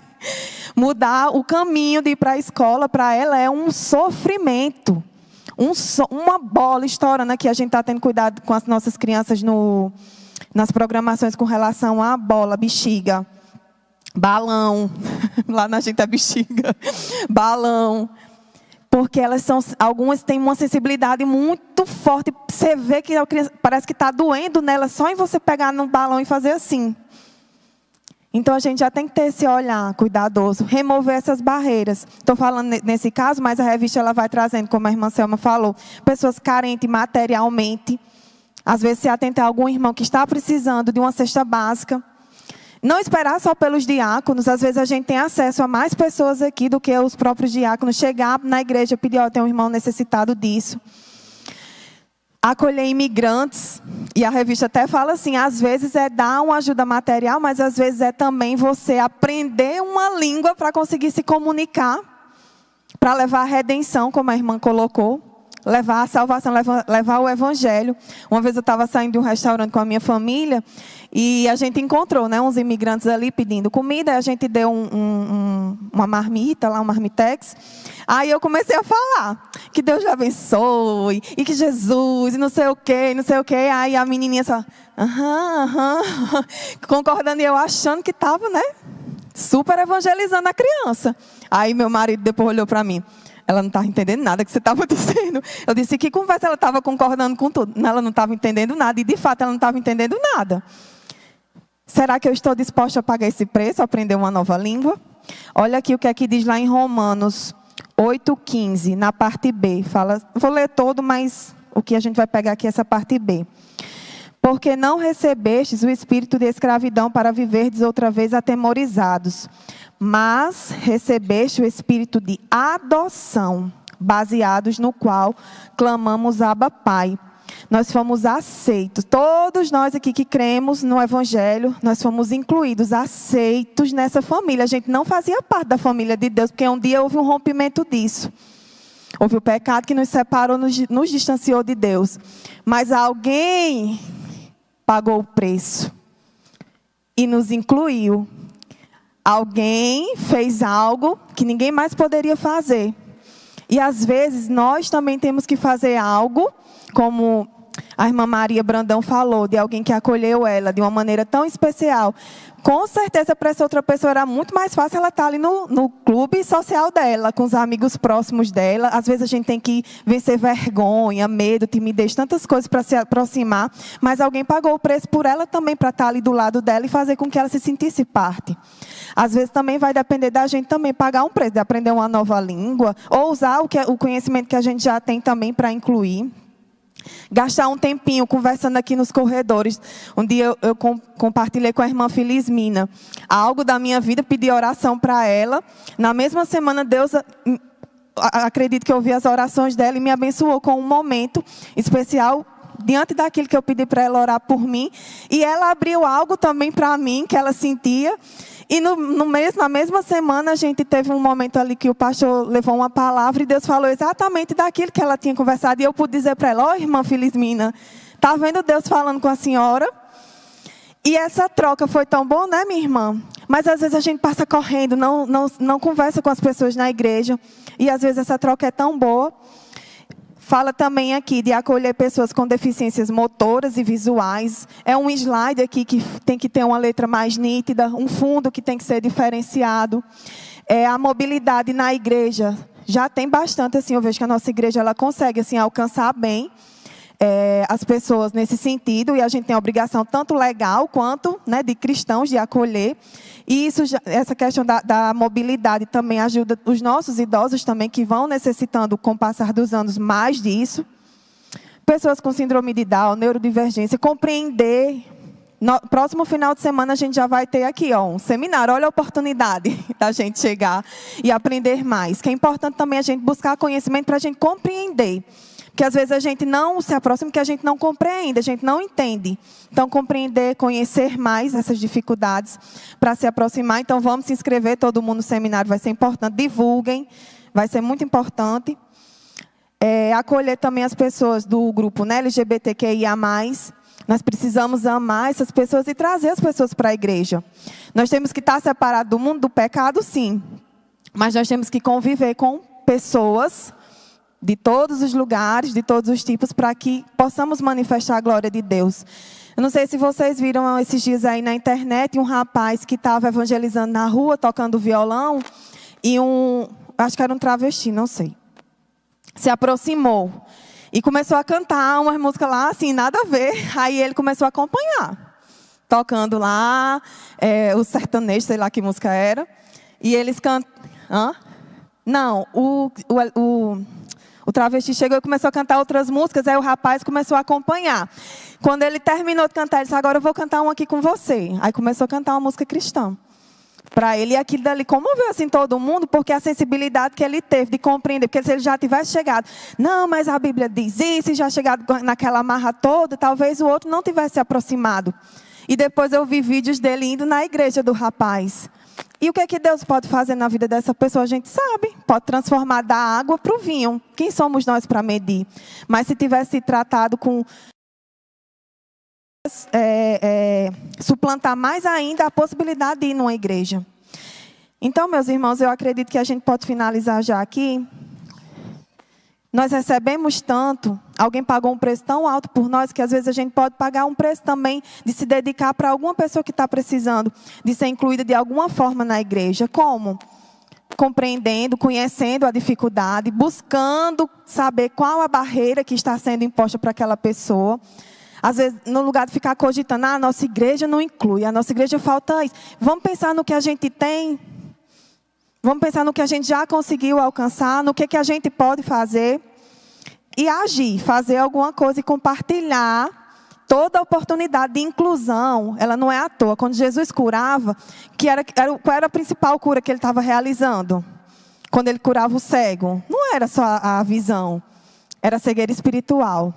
Mudar o caminho de ir para a escola, para ela é um sofrimento. Uma bola estourando aqui, a gente está tendo cuidado com as nossas crianças nas programações com relação à bola, bexiga, balão, lá na gente é bexiga, balão, porque algumas têm uma sensibilidade muito forte, você vê que a criança parece que está doendo nela só em você pegar no balão e fazer assim. Então, a gente já tem que ter esse olhar cuidadoso, remover essas barreiras. Estou falando nesse caso, mas a revista ela vai trazendo, como a irmã Selma falou, pessoas carentes materialmente. Às vezes, se atentar a algum irmão que está precisando de uma cesta básica. Não esperar só pelos diáconos. Às vezes, a gente tem acesso a mais pessoas aqui do que os próprios diáconos. Chegar na igreja e pedir, tem um irmão necessitado disso. Acolher imigrantes, e a revista até fala assim, às vezes é dar uma ajuda material, mas às vezes é também você aprender uma língua para conseguir se comunicar, para levar a redenção, como a irmã colocou, levar a salvação, levar o evangelho. Uma vez eu estava saindo de um restaurante com a minha família, e a gente encontrou, né, uns imigrantes ali pedindo comida, e a gente deu uma marmita, lá um marmitex. Aí eu comecei a falar, que Deus lhe abençoe, e que Jesus, e não sei o quê, não sei o quê. Aí a menininha só, concordando, e eu achando que estava, né, super evangelizando a criança. Aí meu marido depois olhou para mim, ela não estava entendendo nada que você estava dizendo. Eu disse, que conversa, ela estava concordando com tudo. Ela não estava entendendo nada, e de fato ela não estava entendendo nada. Será que eu estou disposta a pagar esse preço, a aprender uma nova língua? Olha aqui o que é que diz lá em Romanos 8,15, na parte B. Fala, vou ler todo, mas o que a gente vai pegar aqui é essa parte B. Porque não recebestes o espírito de escravidão para viverdes outra vez atemorizados, mas recebeste o espírito de adoção, baseados no qual clamamos Abba Pai. nós fomos aceitos. Todos nós aqui que cremos no Evangelho, nós fomos incluídos, aceitos nessa família. A gente não fazia parte da família de Deus, porque um dia houve um rompimento disso. Houve o pecado que nos separou, nos distanciou de Deus. Mas alguém pagou o preço e nos incluiu. Alguém fez algo que ninguém mais poderia fazer. E às vezes nós também temos que fazer algo, como a irmã Maria Brandão falou, de alguém que acolheu ela de uma maneira tão especial. Com certeza, para essa outra pessoa era muito mais fácil ela estar ali no clube social dela, com os amigos próximos dela. Às vezes a gente tem que vencer vergonha, medo, timidez, tantas coisas para se aproximar. Mas alguém pagou o preço por ela também, para estar ali do lado dela e fazer com que ela se sentisse parte. Às vezes também vai depender da gente também pagar um preço, de aprender uma nova língua, ou usar o conhecimento que a gente já tem também para incluir. Gastar um tempinho conversando aqui nos corredores. Um dia eu compartilhei com a irmã Felismina algo da minha vida, pedi oração para ela. Na mesma semana, Deus, acredito que eu ouvi as orações dela e me abençoou com um momento especial diante daquilo que eu pedi para ela orar por mim. E ela abriu algo também para mim, que ela sentia. E na mesma semana, a gente teve um momento ali que o pastor levou uma palavra e Deus falou exatamente daquilo que ela tinha conversado. E eu pude dizer para ela: ó, irmã Felismina, está vendo Deus falando com a senhora? E essa troca foi tão boa, né, minha irmã? Mas às vezes a gente passa correndo, não conversa com as pessoas na igreja. E às vezes essa troca é tão boa. Fala também aqui de acolher pessoas com deficiências motoras e visuais. É um slide aqui que tem que ter uma letra mais nítida, um fundo que tem que ser diferenciado. A mobilidade na igreja já tem bastante, assim, eu vejo que a nossa igreja ela consegue assim, alcançar bem as pessoas nesse sentido, e a gente tem a obrigação tanto legal quanto, né, de cristãos de acolher. E essa questão da mobilidade também ajuda os nossos idosos também, que vão necessitando, com o passar dos anos, mais disso. Pessoas com síndrome de Down, neurodivergência, compreender. No próximo final de semana a gente já vai ter aqui um seminário. Olha a oportunidade da gente chegar e aprender mais. Que é importante também a gente buscar conhecimento para a gente compreender. Porque às vezes a gente não se aproxima porque a gente não compreende, a gente não entende. Então, compreender, conhecer mais essas dificuldades para se aproximar. Então, vamos se inscrever, todo mundo no seminário, vai ser importante. Divulguem, vai ser muito importante. Acolher também as pessoas do grupo, né, LGBTQIA+. Nós precisamos amar essas pessoas e trazer as pessoas para a igreja. Nós temos que estar separados do mundo do pecado, sim. Mas nós temos que conviver com pessoas de todos os lugares, de todos os tipos, para que possamos manifestar a glória de Deus. Eu não sei se vocês viram esses dias aí na internet, um rapaz que estava evangelizando na rua, tocando violão, e acho que era um travesti, não sei, se aproximou e começou a cantar uma música lá, assim, nada a ver. Aí ele começou a acompanhar, tocando lá, o sertanejo, sei lá que música era, e eles cantam... Não, o travesti chegou e começou a cantar outras músicas, aí o rapaz começou a acompanhar. Quando ele terminou de cantar, ele disse: agora eu vou cantar uma aqui com você. Aí começou a cantar uma música cristã. Para ele, aquilo dali comoveu assim todo mundo, porque a sensibilidade que ele teve de compreender, porque se ele já tivesse chegado, não, mas a Bíblia diz isso, e já chegado naquela marra toda, talvez o outro não tivesse se aproximado. E depois eu vi vídeos dele indo na igreja do rapaz. E o que é que Deus pode fazer na vida dessa pessoa? A gente sabe. Pode transformar da água para o vinho. Quem somos nós para medir? Mas se tivesse tratado com... suplantar mais ainda a possibilidade de ir numa igreja. Então, meus irmãos, eu acredito que a gente pode finalizar já aqui. Nós recebemos tanto, alguém pagou um preço tão alto por nós, que às vezes a gente pode pagar um preço também de se dedicar para alguma pessoa que está precisando de ser incluída de alguma forma na igreja. Como? Compreendendo, conhecendo a dificuldade, buscando saber qual a barreira que está sendo imposta para aquela pessoa. Às vezes, no lugar de ficar cogitando, a nossa igreja não inclui, a nossa igreja falta isso. Vamos pensar no que a gente tem. Vamos pensar no que a gente já conseguiu alcançar, no que a gente pode fazer e agir, fazer alguma coisa e compartilhar toda a oportunidade de inclusão. Ela não é à toa. Quando Jesus curava, qual era a principal cura que ele estava realizando? Quando ele curava o cego, não era só a visão, era a cegueira espiritual.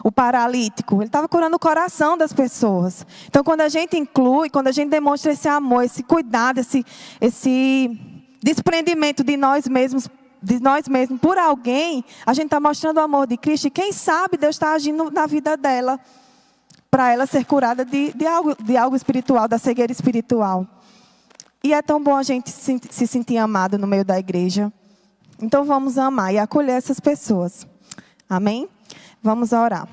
O paralítico, ele estava curando o coração das pessoas. Então, quando a gente inclui, quando a gente demonstra esse amor, esse cuidado, esse desprendimento de nós mesmos por alguém, a gente está mostrando o amor de Cristo. E quem sabe Deus está agindo na vida dela, para ela ser curada de algo espiritual, da cegueira espiritual. E é tão bom a gente se sentir amado no meio da igreja. Então vamos amar e acolher essas pessoas. Amém? Vamos orar.